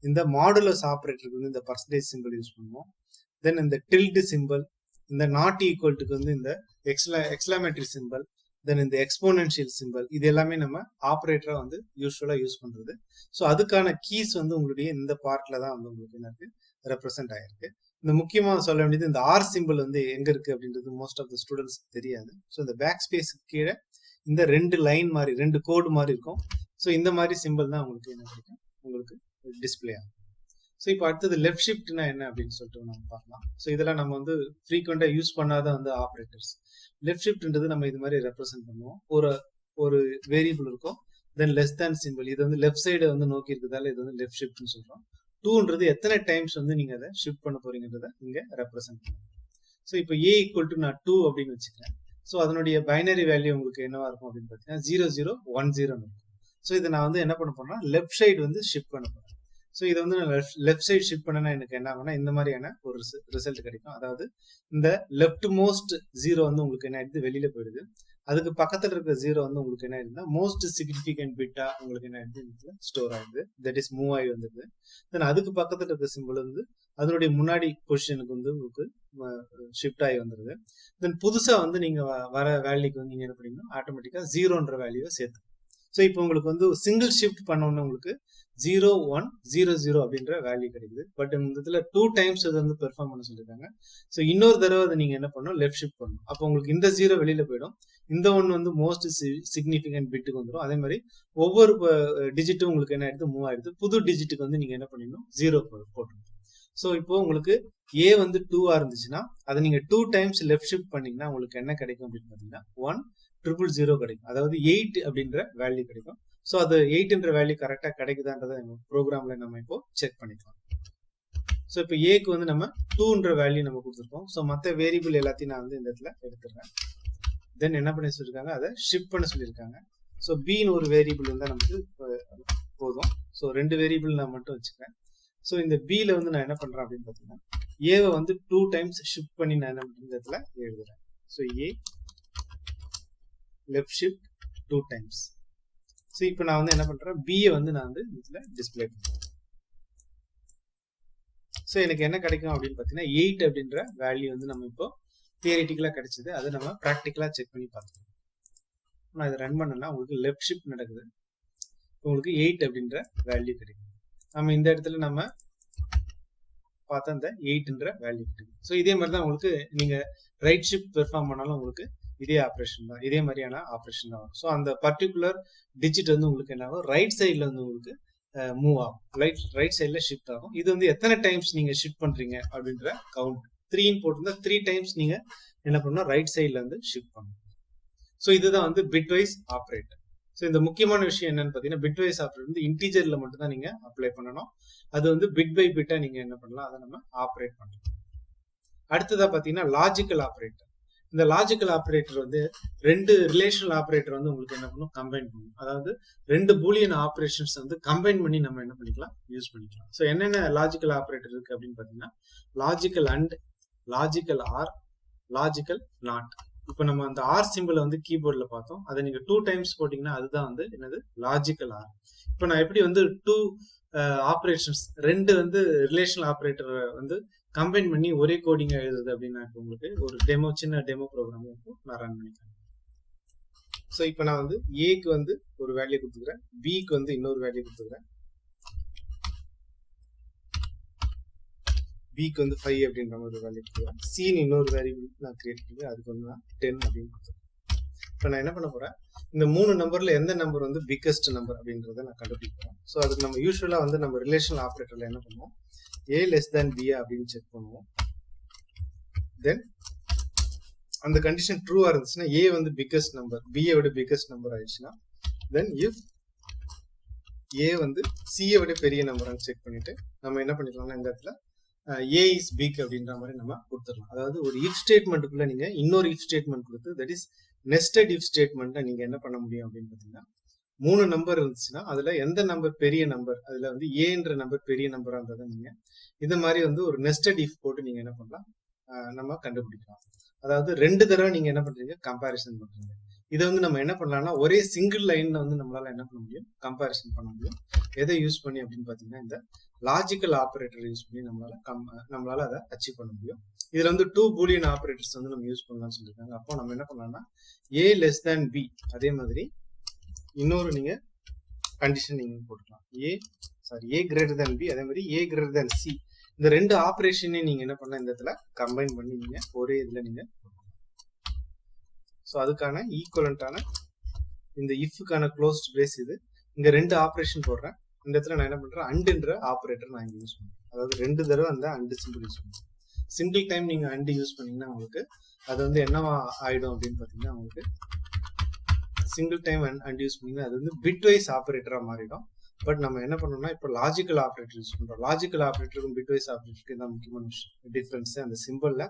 இந்த மாடுலஸ் ஆப்ரேட்டருக்கு வந்து இந்த பர்சன்டேஜ் சிம்பிள் யூஸ் பண்ணுவோம். தென் இந்த டில்ட் சிம்பிள், இந்த நாட் ஈக்குவல்ட்டுக்கு வந்து இந்த எக்ஸ்க்ளமேட்டரி சிம்பிள், தென் இந்த எக்ஸ்போனன்ஷியல் சிம்பிள், இது எல்லாமே நம்ம ஆப்ரேட்டரா வந்து யூஸ்வலா யூஸ் பண்றது. ஸோ அதுக்கான கீஸ் வந்து உங்களுடைய இந்த பார்ட்ல தான் வந்து உங்களுக்கு என்ன இருக்கு ரெப்ரசென்ட் ஆயிருக்கு. இந்த முக்கியமா சொல்ல வேண்டியது இந்த ஆர் சிம்பிள் வந்து எங்க இருக்கு அப்படின்றது மோஸ்ட் ஆஃப் த ஸ்டூடெண்ட்ஸ் தெரியாது. ஸோ இந்த பேக் ஸ்பேஸ் கீழே இந்த 2 லைன் மாதிரி 2 கோடு மாதிரி இருக்கும். ஸோ இந்த மாதிரி சிம்பிள் தான் உங்களுக்கு என்ன கிடைக்கும், உங்களுக்கு டிஸ்பிளே ஆகும். ஸோ இப்போ அடுத்தது லெஃப்ட் ஷிஃப்ட்னா என்ன அப்படின்னு சொல்லிட்டு நம்ம பார்க்கலாம். ஸோ இதெல்லாம் நம்ம வந்து ஃப்ரீக்வெண்டா யூஸ் பண்ணாத வந்து ஆப்ரேட்டர்ஸ். லெஃப்ட் ஷிஃப்ட்ன்றது நம்ம இது மாதிரி ரெப்ரசென்ட் பண்ணுவோம். ஒரு வேரியபிள் இருக்கும், தென் லெஸ் தேன் சிம்பிள், இது வந்து லெஃப்ட் சைடு வந்து நோக்கி இருக்கிறதால இது வந்து லெஃப்ட் ஷிஃப்ட்னு சொல்றோம். 2ன்றது எத்தனை டைம்ஸ் வந்து நீங்க அதை ஷிஃப்ட் பண்ண போறீங்கன்றத இங்க ரெப்ரசென்ட் பண்ணுவோம். ஸோ இப்போ ஏ ஈக்குவல் டு நான் 2 அப்படின்னு வச்சுக்கிறேன். ஸோ அதனுடைய பைனரி வேல்யூ உங்களுக்கு என்னவா இருக்கும் அப்படின்னு பார்த்தீங்கன்னா 0010 இருக்கும். ஸோ இதை நான் வந்து என்ன பண்ண போறேன்னா லெஃப்ட் சைடு வந்து ஷிஃப்ட் பண்ண போறேன். ஸோ இதை வந்து நான் லெஃப்ட் சைடு ஷிஃப்ட் பண்ணனா எனக்கு என்ன ஆகும்னா இந்த மாதிரியான ஒரு ரிசல்ட் கிடைக்கும். அதாவது இந்த லெஃப்ட் மோஸ்ட் 0 வந்து உங்களுக்கு என்ன ஆயிடுது, வெளியில போயிடுது. அதுக்கு பக்கத்துல இருக்க 0 வந்து உங்களுக்கு என்ன ஆயிடுதுன்னா மோஸ்ட் சிக்னிஃபிகன்ட் பிட்டா உங்களுக்கு என்ன ஆயிடுது ஸ்டோர் ஆயிடுது, தட் இஸ் மூவ் ஆகி வந்துடுது. தென் அதுக்கு பக்கத்துல இருக்க சிம்பிள் வந்து அதனுடைய முன்னாடி பொசிஷனுக்கு வந்து உங்களுக்கு ஷிஃப்ட் ஆகி வந்துடுது. தென் புதுசா வந்து நீங்க வர வேல்யூக்கு வந்து நீங்க என்ன பண்ணீங்கன்னா ஆட்டோமேட்டிக்கா 0ன்ற வேல்யூவை சேர்த்து. ஸோ இப்போ உங்களுக்கு வந்து சிங்கிள் ஷிஃப்ட் பண்ணோம்னா உங்களுக்கு 0 1 0 0 அப்படின்ற வேல்யூ கிடைக்குது. பட் இந்த இதுல 2 டைம்ஸ் அது வந்து பெர்ஃபார்ம் பண்ண சொல்லியிருக்காங்க. ஸோ இன்னொரு தடவை அதை நீங்க என்ன பண்ணணும், லெஃப்ட் ஷிஃப்ட் பண்ணணும். அப்போ உங்களுக்கு இந்த 0 வெளியில போயிடும், இந்த ஒன்று வந்து மோஸ்ட் சிக்னிஃபிகன்ட் பிட்டுக்கு வந்துடும். அதே மாதிரி ஒவ்வொரு டிஜிட்டும் உங்களுக்கு என்ன ஆயிடுது, மூவ் ஆயிடுது. புது டிஜிட்டுக்கு வந்து நீங்க என்ன பண்ணிடணும், 0 போட்டணும். ஸோ இப்போ உங்களுக்கு ஏ வந்து 2ஆ இருந்துச்சுன்னா அதை நீங்க 2 டைம்ஸ் லெஃப்ட் ஷிஃப்ட் பண்ணீங்கன்னா உங்களுக்கு என்ன கிடைக்கும் அப்படின்னு பாத்தீங்கன்னா 1 0 0 கிடைக்கும். அதாவது 8 அப்படின்ற வேல்யூ கிடைக்கும். ஸோ அது 8ன்ற வேல்யூ கரெக்டா கிடைக்குதான்றதை ப்ரோக்ராம்ல நம்ம இப்போ செக் பண்ணிக்கலாம். ஸோ இப்போ ஏக்கு வந்து நம்ம 2ன்ற வேல்யூ நம்ம கொடுத்துருக்கோம். ஸோ மற்ற வேரியபிள் எல்லாத்தையும் நான் வந்து இந்த இடத்துல எடுத்துடுறேன். தென் என்ன பண்ணி சொல்லியிருக்காங்க, அதை ஷிஃப்ட் பண்ண சொல்லியிருக்காங்க. ஸோ பின்னு ஒரு வேரியபிள் இருந்தால் நமக்கு போதும். ஸோ 2 வேரியபிள் நான் மட்டும் வச்சுக்கிறேன். ஸோ இந்த பில வந்து நான் என்ன பண்றேன் அப்படின்னு பார்த்தீங்கன்னா ஏவை வந்து 2 டைம்ஸ் ஷிஃப்ட் பண்ணி நான் என்ன இந்த இடத்துல எழுதுறேன். ஸோ ஏ லெஃப்ட் ஷிஃப்ட் 2 டைம்ஸ். ஸோ இப்போ நான் வந்து என்ன பண்றேன், பியை வந்து நான் வந்து இதுல டிஸ்பிளே பண்றேன். ஸோ எனக்கு என்ன கிடைக்கும் அப்படின்னு பார்த்தீங்கன்னா 8 அப்படின்ற வேல்யூ வந்து நம்ம இப்போ தியரிட்டிக்கலா கிடைச்சது. அதை நம்ம ப்ராக்டிக்கலா செக் பண்ணி பார்த்துக்கோம். நான் இதை ரன் பண்ணேன்னா உங்களுக்கு லெஃப்ட் ஷிஃப்ட் நடக்குது, உங்களுக்கு 8 அப்படின்ற வேல்யூ கிடைக்கும். நம்ம இந்த இடத்துல நம்ம பார்த்தா இந்த 8ன்ற வேல்யூ கிடைக்கும். ஸோ இதே மாதிரி தான் உங்களுக்கு நீங்க ரைட் ஷிஃப்ட் பெர்ஃபார்ம் பண்ணாலும் உங்களுக்கு இதே ஆப்ரேஷன் தான், இதே மாதிரியான ஆப்ரேஷன் தான் வரும். ஸோ அந்த பர்டிகுலர் டிஜிட் வந்து உங்களுக்கு என்ன ஆகும், ரைட் சைட்ல வந்து உங்களுக்கு மூவ் ஆகும், ரைட் சைட்ல ஷிஃப்ட் ஆகும். இது வந்து எத்தனை டைம்ஸ் நீங்க ஷிஃப்ட் பண்றீங்க அப்படின்ற கவுண்ட் 3ன்னு போட்டிருந்தா 3 டைம்ஸ் நீங்க என்ன பண்ணணும், ரைட் சைட்ல வந்து ஷிஃப்ட் பண்ணணும். ஸோ இதுதான் வந்து பிட்வைஸ் ஆப்ரேட்டர். ஸோ இந்த முக்கியமான விஷயம் என்னன்னு பார்த்தீங்கன்னா பிட்வைஸ் ஆப்ரேட்டர் வந்து இன்டீஜர்ல மட்டும் தான் நீங்க அப்ளை பண்ணணும். அது வந்து பிட் பை பிட்டா நீங்க என்ன பண்ணலாம், அதை நம்ம ஆப்ரேட் பண்ணலாம். அடுத்ததா பார்த்தீங்கன்னா லாஜிக்கல் ஆப்ரேட்டர். இந்த லாஜிக்கல் ஆப்ரேட்டர் வந்து 2 ரிலேஷனல் ஆப்ரேட்டர் வந்து உங்களுக்கு என்ன பண்ணும், கம்பைன் பண்ணும். அதாவது 2 பூலியன் ஆப்ரேஷன்ஸ் வந்து கம்பைன் பண்ணி நம்ம என்ன பண்ணிக்கலாம், யூஸ் பண்ணிக்கலாம். ஸோ என்னென்ன லாஜிக்கல் ஆப்ரேட்டர் இருக்கு அப்படின்னு பார்த்தீங்கன்னா logical and, logical or, logical not. இப்போ நம்ம அந்த ஆர் சிம்பிளை வந்து கீபோர்ட்ல பார்த்தோம், அதை நீங்க 2 டைம்ஸ் போட்டீங்கன்னா அதுதான் வந்து என்னது, லாஜிக்கல் ஆர். இப்போ நான் எப்படி வந்து 2 ஆப்ரேஷன்ஸ் 2 வந்து ரிலேஷனல் ஆப்ரேட்டர் வந்து கம்பைன் பண்ணி ஒரே கோடிங்க எழுதுது அப்படின்னா இப்போ உங்களுக்கு ஒரு டெமோ, சின்ன டெமோ ப்ரோக்ராம் நான் ரன் பண்ணிக்கிறேன். ஸோ இப்போ நான் வந்து ஏக்கு வந்து ஒரு வேல்யூ கொடுத்துக்கிறேன், பிக்கு வந்து இன்னொரு வேல்யூ கொடுத்துக்கிறேன், பிக்கு வந்து 5 அப்படின்ற மாதிரி வேல்யூ கொடுத்துக்கிறேன், சின்னு இன்னொரு வேரியபிள் நான் கிரியேட் பண்ணி அதுக்கு வந்து நான் 10 அப்படின்னு கொடுத்துருக்கேன். இப்போ நான் என்ன பண்ண போறேன், இந்த 3 நம்பர்ல எந்த நம்பர் வந்து பிக்கஸ்ட் நம்பர் அப்படின்றத நான் கண்டுபிடிக்கிறேன். ஸோ அதுக்கு நம்ம யூஸ்வலா வந்து நம்ம ரிலேஷனல் ஆப்ரேட்டர்ல என்ன பண்ணுவோம், a லெஸ் தேன் b அப்படின்னு செக் பண்ணுவோம். தென் அந்த கண்டிஷன் ட்ரூவா இருந்துச்சுன்னா a வந்து பிக்கஸ்ட் நம்பர், b விட பிக்கஸ்ட் நம்பர் ஆயிடுச்சுன்னா தென் இஃப் a வந்து c விட பெரிய நம்பரான்னு செக் பண்ணிட்டு நம்ம என்ன பண்ணிக்கலாம்னா இந்த இடத்துல a இஸ் பிக் அப்படின்ற மாதிரி நம்ம கொடுத்துடலாம். அதாவது ஒரு இஃப் ஸ்டேட்மெண்ட்டுக்குள்ள நீங்க இன்னொரு இஃப் ஸ்டேட்மெண்ட் கொடுத்து, தட் இஸ் நெஸ்டட் இஃப் ஸ்டேட்மெண்ட்டை நீங்க என்ன பண்ண முடியும் அப்படின்னு பார்த்தீங்கன்னா 3 நம்பர் இருந்துச்சுன்னா அதுல எந்த நம்பர் பெரிய நம்பர், அதுல வந்து ஏன்ற நம்பர் பெரிய நம்பரா இருந்ததை நீங்க இந்த மாதிரி வந்து ஒரு நெஸ்டட் இஃப் போட்டு நீங்க என்ன பண்ணலாம், நம்ம கண்டுபிடிக்கலாம். அதாவது 2 தடவை நீங்க என்ன பண்றீங்க, கம்பேரிசன் பண்றீங்க. இதை வந்து நம்ம என்ன பண்ணலாம்னா ஒரே சிங்கிள் லைன்ல வந்து நம்மளால என்ன பண்ண முடியும், கம்பேரிசன் பண்ண முடியும். எதை யூஸ் பண்ணி அப்படின்னு பாத்தீங்கன்னா இந்த லாஜிக்கல் ஆப்ரேட்டர் யூஸ் பண்ணி நம்மளால அதை அச்சீவ் பண்ண முடியும். இதுல வந்து 2 பூலியன் ஆப்ரேட்டர்ஸ் வந்து நம்ம யூஸ் பண்ணலாம்னு சொல்லியிருக்காங்க. அப்போ நம்ம என்ன பண்ணலாம்னா a லெஸ் தேன் b, அதே மாதிரி இன்னொரு நீங்க கண்டிஷன் நீங்க போட்டுக்கலாம், a கிரேட்டர் தேன் b, அதே மாதிரி a கிரேட்டர் தேன் c. இந்த 2 ஆப்ரேஷனே நீங்க என்ன பண்ணலாம், இந்த இடத்துல கம்பைன் பண்ணி நீங்க ஒரே இதுல நீங்க. ஸோ அதுக்கான ஈக்குவலண்டான இந்த இஃப்க்கான க்ளோஸ்ட் பிரேஸ் இது. இங்க 2 ஆப்ரேஷன் போடுறேன், இந்த இடத்துல நான் என்ன பண்றேன், அண்டுன்ற ஆப்ரேட்டர் நான் இங்க யூஸ் பண்றேன். அதாவது 2 தடவை அந்த அண்டு சிம்பிள் யூஸ் பண்றேன். சிங்கிள் டைம் நீங்க அண்டு யூஸ் பண்ணீங்கன்னா உங்களுக்கு அது வந்து என்னவா ஆயிடும் அப்படின்னு பாத்தீங்கன்னா உங்களுக்கு சிங்கிள் டைம் அண்ட் யூஸ் பண்ணீங்கன்னா அது வந்து பிட்வைஸ் ஆப்ரேட்டரா மாறிடும். பட் நம்ம என்ன பண்ணோம்னா இப்போ லாஜிக்கல் ஆப்ரேட்டர் யூஸ் பண்றோம். லாஜிக்கல் ஆப்ரேட்டருக்கும் பிட்வைஸ் ஆப்ரேட்டருக்கு தான் முக்கியமான டிஃபரன்ஸ். அந்த சிம்பிள்ல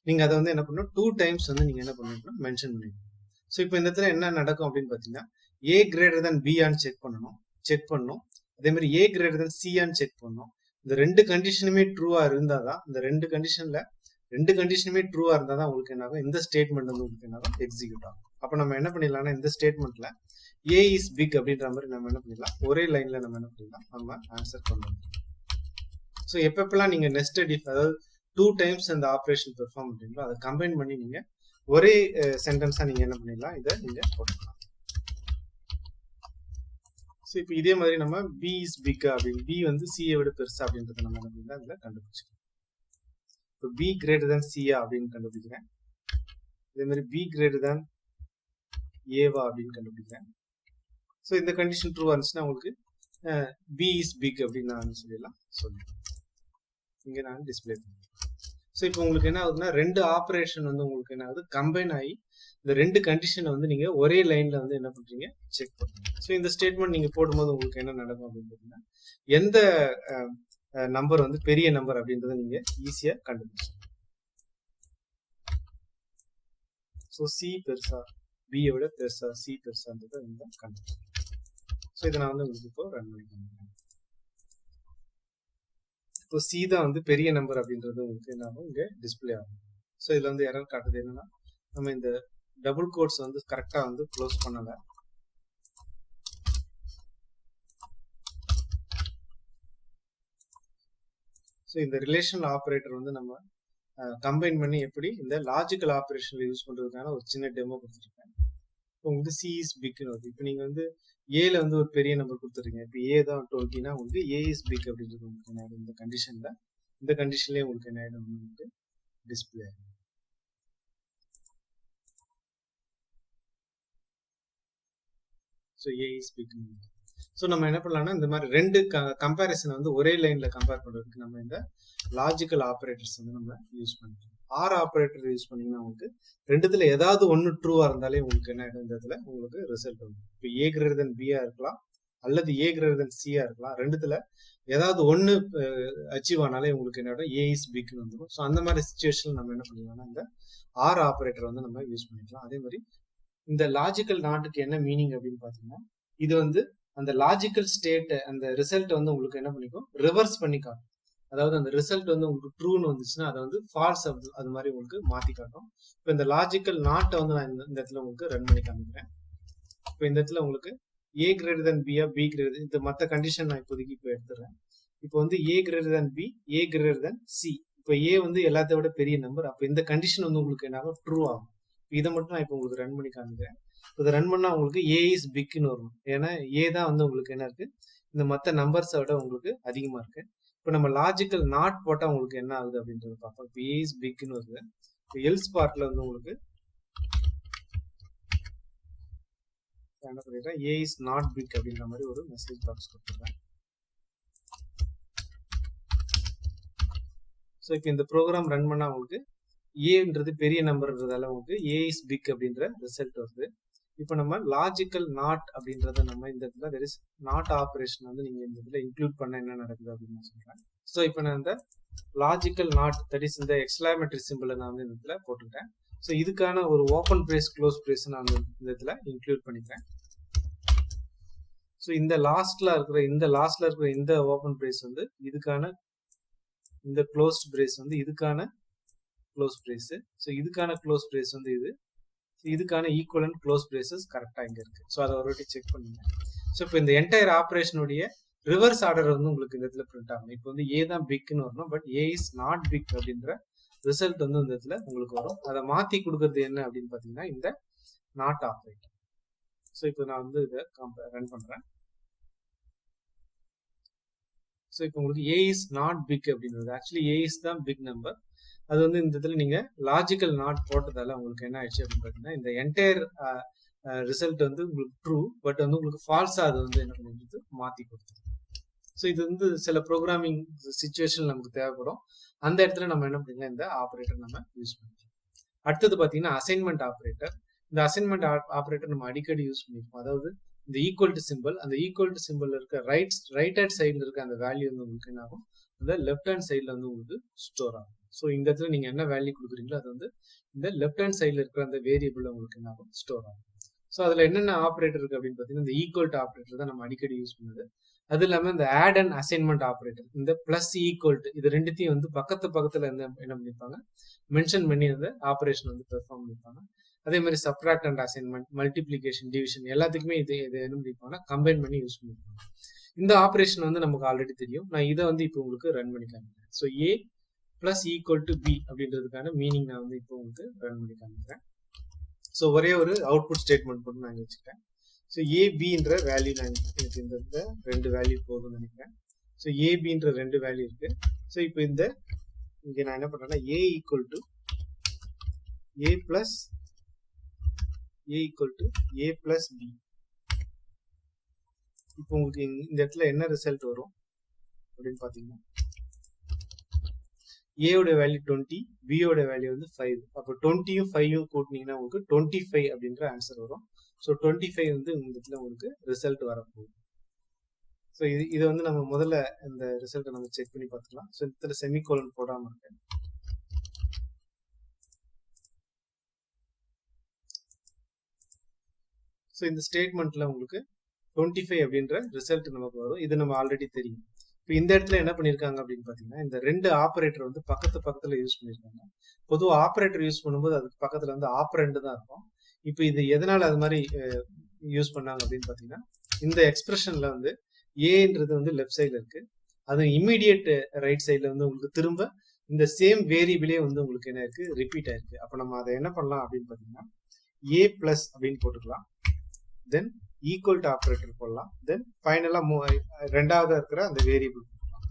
நீங்க அதை வந்து என்ன பண்ணணும், 2 டைம்ஸ் வந்து நீங்க என்ன பண்ணணும், மென்ஷன் பண்ணிக்கணும். ஸோ இப்போ இந்த இடத்துல என்ன நடக்கும் அப்படின்னு பாத்தீங்கன்னா a கிரேட்டர் தேன் b ஆன்னு செக் பண்ணணும். அதே மாதிரி a கிரேட்டர் தேன் c ஆன்னு செக் பண்ணணும். இந்த 2 கண்டிஷனுமே ட்ரூவா இருந்தாதான், இந்த 2 கண்டிஷனுமே ட்ரூவா இருந்தாதான் உங்களுக்கு என்ன ஆகும், இந்த ஸ்டேட்மெண்ட் வந்து உங்களுக்கு என்ன ஆகும், எக்ஸிக்யூட் ஆகும். அப்போ நம்ம என்ன பண்ணிடலாம்னா இந்த ஸ்டேட்மெண்ட்ல ஏ இஸ் பிக் அப்படின்ற மாதிரி நம்ம என்ன பண்ணிடலாம், ஒரே லைன்ல நம்ம என்ன பண்ணிடலாம், நம்ம ஆன்சர் பண்ணலாம். ஸோ எப்பப்பெல்லாம் நீங்க நெஸ்டட் இஃப், அதாவது 2 டைம்ஸ் அந்த ஆப்ரேஷன் பெர்ஃபார்ம் பண்றீங்களோ அதை கம்பைன் பண்ணி நீங்க ஒரே சென்டென்ஸா நீங்க என்ன பண்ணிடலாம், இதை நீங்க போட்டுக்கலாம். ஸோ இப்போ இதே மாதிரி நம்ம பி இஸ் பிக் அப்படின்னு, பி வந்து சியை விட பெருசா அப்படின்றத நம்ம என்ன பண்ணிடலாம், இதுல கண்டுபிடிச்சிக்கலாம். இப்போ பி கிரேட்டர் தேன் சியா அப்படின்னு கண்டுபிடிக்கிறேன். இதே மாதிரி பி கிரேட்டர் தேன் ஏவா அப்படின்னு கண்டுபிடிக்கிறேன். ஸோ இந்த கண்டிஷன் ட்ரூவா இருந்துச்சுன்னா உங்களுக்கு பி இஸ் பிக் அப்படின்னு நான் சொல்லிடலாம். இங்க நான் டிஸ்பிளே பண்ணுறேன். ஸோ இப்போ உங்களுக்கு என்ன ஆகுதுன்னா, 2 ஆப்ரேஷன் வந்து உங்களுக்கு என்ன ஆகுது, கம்பைன் ஆகி இந்த 2 கண்டிஷனை வந்து நீங்க ஒரே லைன்ல வந்து என்ன பண்றீங்க, செக் பண்றீங்க. ஸோ இந்த ஸ்டேட்மெண்ட் நீங்க போடும்போது உங்களுக்கு என்ன நடக்கும் அப்படின்னு பார்த்தீங்கன்னா, எந்த நம்பர் வந்து பெரிய நம்பர் அப்படின்றத நீங்க ஈஸியா கண்டுபிடிச்சீங்க. ஸோ சி பெருசா பியை விட பெருசா சி பெருசான்றதை வந்து கண்டுபிடிச்சேன். ஸோ இதை நான் வந்து உங்களுக்கு இப்போ ரன் பண்ணி காமிக்கிறேன். இப்போ சி தான் வந்து பெரிய நம்பர் அப்படின்றது உங்களுக்கு என்ன ஆகும், இங்கே டிஸ்பிளே ஆகும். ஸோ இதில் வந்து எரர் காட்டுது என்னன்னா, நம்ம இந்த டபுள் கோட்ஸ் வந்து கரெக்டாக வந்து க்ளோஸ் பண்ணலை. ஸோ இந்த ரிலேஷனல் ஆப்ரேட்டர் வந்து நம்ம கம்பைன் பண்ணி எப்படி இந்த லாஜிக்கல் ஆப்ரேஷன்ல யூஸ் பண்றதுக்கான ஒரு சின்ன டெமோ கொடுத்துருக்கேன். இப்போ உங்களுக்கு சி இஸ் பிக்னு வருது. இப்போ நீங்க வந்து ஏல வந்து ஒரு பெரிய நம்பர் கொடுத்துருக்கீங்க. இப்போ ஏ தான் 20னா உங்களுக்கு ஏ இஸ் பிக் அப்படின்றது உங்களுக்கு என்ன ஆயிடும், இந்த கண்டிஷன்லேயே உங்களுக்கு என்ன ஆயிடும், உங்களுக்கு டிஸ்பிளே ஆகும். So A is big. So நம்ம என்ன பண்ணலாம்னா, இந்த மாதிரி 2 கம்பேரிசனை வந்து ஒரே லைன்ல கம்பேர் பண்றதுக்கு நம்ம இந்த லாஜிக்கல் ஆப்ரேட்டர்ஸ் வந்து நம்ம யூஸ் பண்ணிக்கலாம். ஆர் ஆப்ரேட்டர் யூஸ் பண்ணீங்கன்னா உங்களுக்கு 2த்துல ஏதாவது ஒன்று ட்ரூவா இருந்தாலே உங்களுக்கு என்ன ஆயிடும், இந்த இடத்துல உங்களுக்கு ரிசல்ட் வரும். இப்போ ஏ கிரேட்டர் தென் பியா இருக்கலாம் அல்லது ஏ கிரேட்டர் தென் சியா இருக்கலாம். 2த்துல ஏதாவது ஒன்று அச்சீவ் ஆனாலே உங்களுக்கு என்ன ஆயிடும், ஏ இஸ் பிக்னு வந்துடும். ஸோ அந்த மாதிரி சிச்சுவேஷன் நம்ம என்ன பண்ணிக்கலாம்னா, இந்த ஆர் ஆப்ரேட்டர் வந்து நம்ம யூஸ் பண்ணிக்கலாம். அதே மாதிரி இந்த லாஜிக்கல் நாட்டுக்கு என்ன மீனிங் அப்படின்னு பாத்தீங்கன்னா, இது வந்து அந்த லாஜிக்கல் ஸ்டேட் அந்த ரிசல்ட் வந்து உங்களுக்கு என்ன பண்ணிக்கும், ரிவர்ஸ் பண்ணி காட்டும். அதாவது அந்த ரிசல்ட் வந்து உங்களுக்கு ட்ரூன்னு வந்துச்சுன்னா அதை வந்து ஃபால்ஸ் அது மாதிரி உங்களுக்கு மாத்தி காட்டும். இப்போ இந்த லாஜிக்கல் நாட்டை வந்து நான் இந்த இடத்துல உங்களுக்கு ரன் பண்ணி காமிக்கிறேன். இப்போ இந்த இடத்துல உங்களுக்கு ஏ கிரேட்டர் தென் பியா பி கிரேட்டர், இந்த மற்ற கண்டிஷன் நான் இப்போதைக்கு இப்போ எடுத்துறேன். இப்போ வந்து A greater then B, A greater then C. இப்போ ஏ வந்து எல்லாத்த விட பெரிய நம்பர். அப்போ இந்த கண்டிஷன் வந்து உங்களுக்கு என்ன ஆகும், ட்ரூ ஆகும். இதை மட்டும் நான் இப்போ உங்களுக்கு ரன் பண்ணி காமிக்கிறேன். இதை ரன் பண்ணா உங்களுக்கு ஏ இஸ் பிக்னு வரும். ஏன்னா ஏ தான் வந்து உங்களுக்கு என்ன இருக்கு, இந்த மற்ற நம்பர்ஸை விட உங்களுக்கு அதிகமா இருக்கு. இப்போ நம்ம லாஜிக்கல் நாட் போட்டா உங்களுக்கு என்ன ஆகுது அப்படின்றது பார்ப்போம். இப்போ ஏ இஸ் பிக்னு வருது. இப்போ எல்ஸ் பார்ட்ல வந்து உங்களுக்கு என்ன பண்ணிடுறேன், ஏ இஸ் நாட் பிக் அப்படின்ற மாதிரி ஒரு மெசேஜ் பாக்ஸ் கொடுத்துருக்கேன். ஸோ இப்போ இந்த ப்ரோக்ராம் ரன் பண்ணா உங்களுக்கு ஏன்றது பெரிய நம்பர்ன்றதால உங்களுக்கு ஏ இஸ் பிக் அப்படின்ற ரிசல்ட் வருது. இப்போ நம்ம லாஜிக்கல் நாட் அப்படின்றத நம்ம இந்த இடத்துல தெர் இஸ் நாட் ஆப்ரேஷன் வந்து நீங்க இந்த இதுல இன்க்ளூட் பண்ண என்ன நடக்குது அப்படின்னு நான் சொல்றேன். ஸோ இப்போ நான் இந்த லாஜிக்கல் நாட் தட் இஸ் இந்த எக்ஸ்க்ளாமேட்டரி சிம்பிளை நான் வந்து இந்த இடத்துல போட்டுட்டேன். ஸோ இதுக்கான ஒரு ஓப்பன் பிரேஸ் க்ளோஸ் பிரேஸ் நான் இந்த இடத்துல இன்க்ளூட் பண்ணிக்கிறேன். ஸோ இந்த லாஸ்ட்ல இருக்கிற இந்த ஓப்பன் பிரேஸ் வந்து இதுக்கான, இந்த க்ளோஸ்ட் பிரேஸ் வந்து இதுக்கான க்ளோஸ் பிரேஸ். ஸோ இதுக்கான க்ளோஸ் பிரேஸ் வந்து இதுக்கான ஈக்குவலன்ட் க்ளோஸ் பிரேசஸ் கரெக்டா இங்க இருக்கு. ஸோ அதை ஒரு வாட்டி செக் பண்ணுங்க. ஸோ இப்போ இந்த என்டையர் ஆப்ரேஷனுடைய ரிவர்ஸ் ஆர்டர் வந்து உங்களுக்கு இந்த இடத்துல பிரிண்ட் ஆகும். இப்போ வந்து ஏ தான் பிக்னு வரணும், but A is not big அப்படின்ற ரிசல்ட் வந்து இந்த இடத்துல உங்களுக்கு வரும். அதை மாத்தி கொடுக்கறது என்ன அப்படின்னு பாத்தீங்கன்னா இந்த நாட் ஆப்ரேட்டர். ஸோ இப்போ நான் வந்து இதை ரன் பண்றேன். ஸோ இப்போ உங்களுக்கு ஏ இஸ் நாட் பிக் அப்படின்றது ஆக்சுவலி ஏ இஸ் தான் பிக் நம்பர். அது வந்து இந்த இடத்துல நீங்க லாஜிக்கல் நாட் போட்டதால உங்களுக்கு என்ன ஆயிடுச்சு அப்படின்னு பாத்தீங்கன்னா, இந்த என்டையர் ரிசல்ட் வந்து உங்களுக்கு ட்ரூ, பட் வந்து உங்களுக்கு ஃபால்ஸா அது வந்து என்ன பண்ணிட்டு மாத்தி கொடுத்துருக்கு. ஸோ இது வந்து சில ப்ரோக்ராமிங் சிச்சுவேஷன் நமக்கு தேவைப்படும். அந்த இடத்துல நம்ம என்ன பண்ணிக்கலாம், இந்த ஆப்ரேட்டர் நம்ம யூஸ் பண்ணிக்கலாம். அடுத்தது பாத்தீங்கன்னா அசைன்மெண்ட் ஆப்ரேட்டர். இந்த அசைன்மெண்ட் ஆப்ரேட்டர் நம்ம அடிக்கடி யூஸ் பண்ணிருப்போம். அதாவது இந்த ஈக்குவல் டு சிம்பிள், அந்த ஈக்குவல் டு சிம்பிள் இருக்க ரைட் ஹேண்ட் சைட்ல இருக்க அந்த வேல்யூ வந்து உங்களுக்கு என்ன ஆகும், அந்த லெஃப்ட் ஹேண்ட் சைட்ல வந்து உங்களுக்கு ஸ்டோர் ஆகும். ஸோ இந்த இடத்துல நீங்க என்ன வேல்யூ கொடுக்குறீங்களோ அது வந்து இந்த லெஃப்ட் ஹேண்ட் சைட்ல இருக்கிற அந்த வேரியபிள் உங்களுக்கு என்ன ஆகும், ஸ்டோர் ஆகும். ஸோ அதுல என்னென்ன ஆப்ரேட்டர் இருக்கு அப்படின்னு பாத்தீங்கன்னா, இந்த ஈக்குவல் டு ஆப்ரேட்டர் தான் நம்ம அடிக்கடி யூஸ் பண்ணுது. அது இல்லாம இந்த ஆட் அண்ட் அசைன்மெண்ட் ஆப்ரேட்டர், இந்த பிளஸ் ஈக்குவல் டு, இது ரெண்டுத்தையும் வந்து பக்கத்துல என்ன பண்ணிருப்பாங்க, மென்ஷன் பண்ணி அந்த ஆப்ரேஷன் வந்து பெர்ஃபார்ம் பண்ணிருப்பாங்க. அதே மாதிரி subtract and assignment, multiplication, division எல்லாத்துக்குமே இது என்ன பண்ணிருப்பாங்கன்னா கம்பைன் பண்ணி யூஸ் பண்ணிருப்பாங்க. இந்த ஆப்ரேஷன் வந்து நமக்கு ஆல்ரெடி தெரியும். நான் இதை வந்து இப்போ உங்களுக்கு ரன் பண்ணி காமிக்கிறேன். So A plus equal to B அப்படின்றதுக்கான மீனிங் நான் வந்து இப்போ உங்களுக்கு ரன் பண்ணி காமிக்கிறேன். ஸோ ஒரே ஒரு அவுட்புட் ஸ்டேட்மெண்ட் போட்டு நான் வச்சுட்டேன். ஸோ ஏபின்ற வேல்யூ நான் எனக்கு இந்த 2 வேல்யூ போதும்னு நினைக்கிறேன். ஸோ ஏபின்ற 2 வேல்யூ இருக்கு. ஸோ இப்போ இந்த இங்கே நான் என்ன பண்றேன்னா A equal to A plus B. இப்போ உங்களுக்கு இந்த இடத்துல என்ன ரிசல்ட் வரும் அப்படின்னு பாத்தீங்கன்னா ஏயோட வேல்யூ 20, பியோட வேல்யூ வந்து 5. அப்போ 20யும் 5யும் கூட்டினீங்கன்னா உங்களுக்கு 25 அப்படின்ற ஆன்சர் வரும். ஸோ 25 வந்து இந்த இடத்துல உங்களுக்கு ரிசல்ட் வரப்போகுது. ஸோ இதை வந்து நம்ம முதல்ல இந்த ரிசல்ட்டை நம்ம செக் பண்ணி பார்த்துக்கலாம். ஸோ இந்த இடத்துல செமிகோலன் போடாம இருக்கேன். ஸோ இந்த ஸ்டேட்மெண்ட்ல உங்களுக்கு 25 அப்படின்ற ரிசல்ட் நமக்கு வரும். இது நம்ம ஆல்ரெடி தெரியும். இப்போ இந்த இடத்துல என்ன பண்ணிருக்காங்க அப்படின்னு பாத்தீங்கன்னா இந்த 2 ஆபரேட்டர் வந்து பக்கத்துல யூஸ் பண்ணிருக்காங்க. பொதுவாக ஆபரேட்டர் யூஸ் பண்ணும்போது அதுக்கு பக்கத்துல வந்து ஆப்பரண்ட் தான் இருக்கும். இப்போ இது எதனால அது மாதிரி யூஸ் பண்ணாங்க அப்படின்னு பாத்தீங்கன்னா இந்த எக்ஸ்பிரஷன்ல வந்து ஏன்றது வந்து லெஃப்ட் சைட்ல இருக்கு, அது இம்மீடியட் ரைட் சைட்ல வந்து உங்களுக்கு திரும்ப இந்த சேம் வேரியபிளே வந்து உங்களுக்கு என்ன இருக்கு, ரிப்பீட் ஆயிருக்கு. அப்ப நம்ம அதை என்ன பண்ணலாம் அப்படின்னு பாத்தீங்கன்னா ஏ பிளஸ் அப்படின்னு போட்டுக்கலாம், தென் ஈக்குவல் டு ஆபரேட்டர் போடலாம், தென் ஃபைனலா ரெண்டாவது இருக்கிற அந்த வேரியபிள் போடலாம்.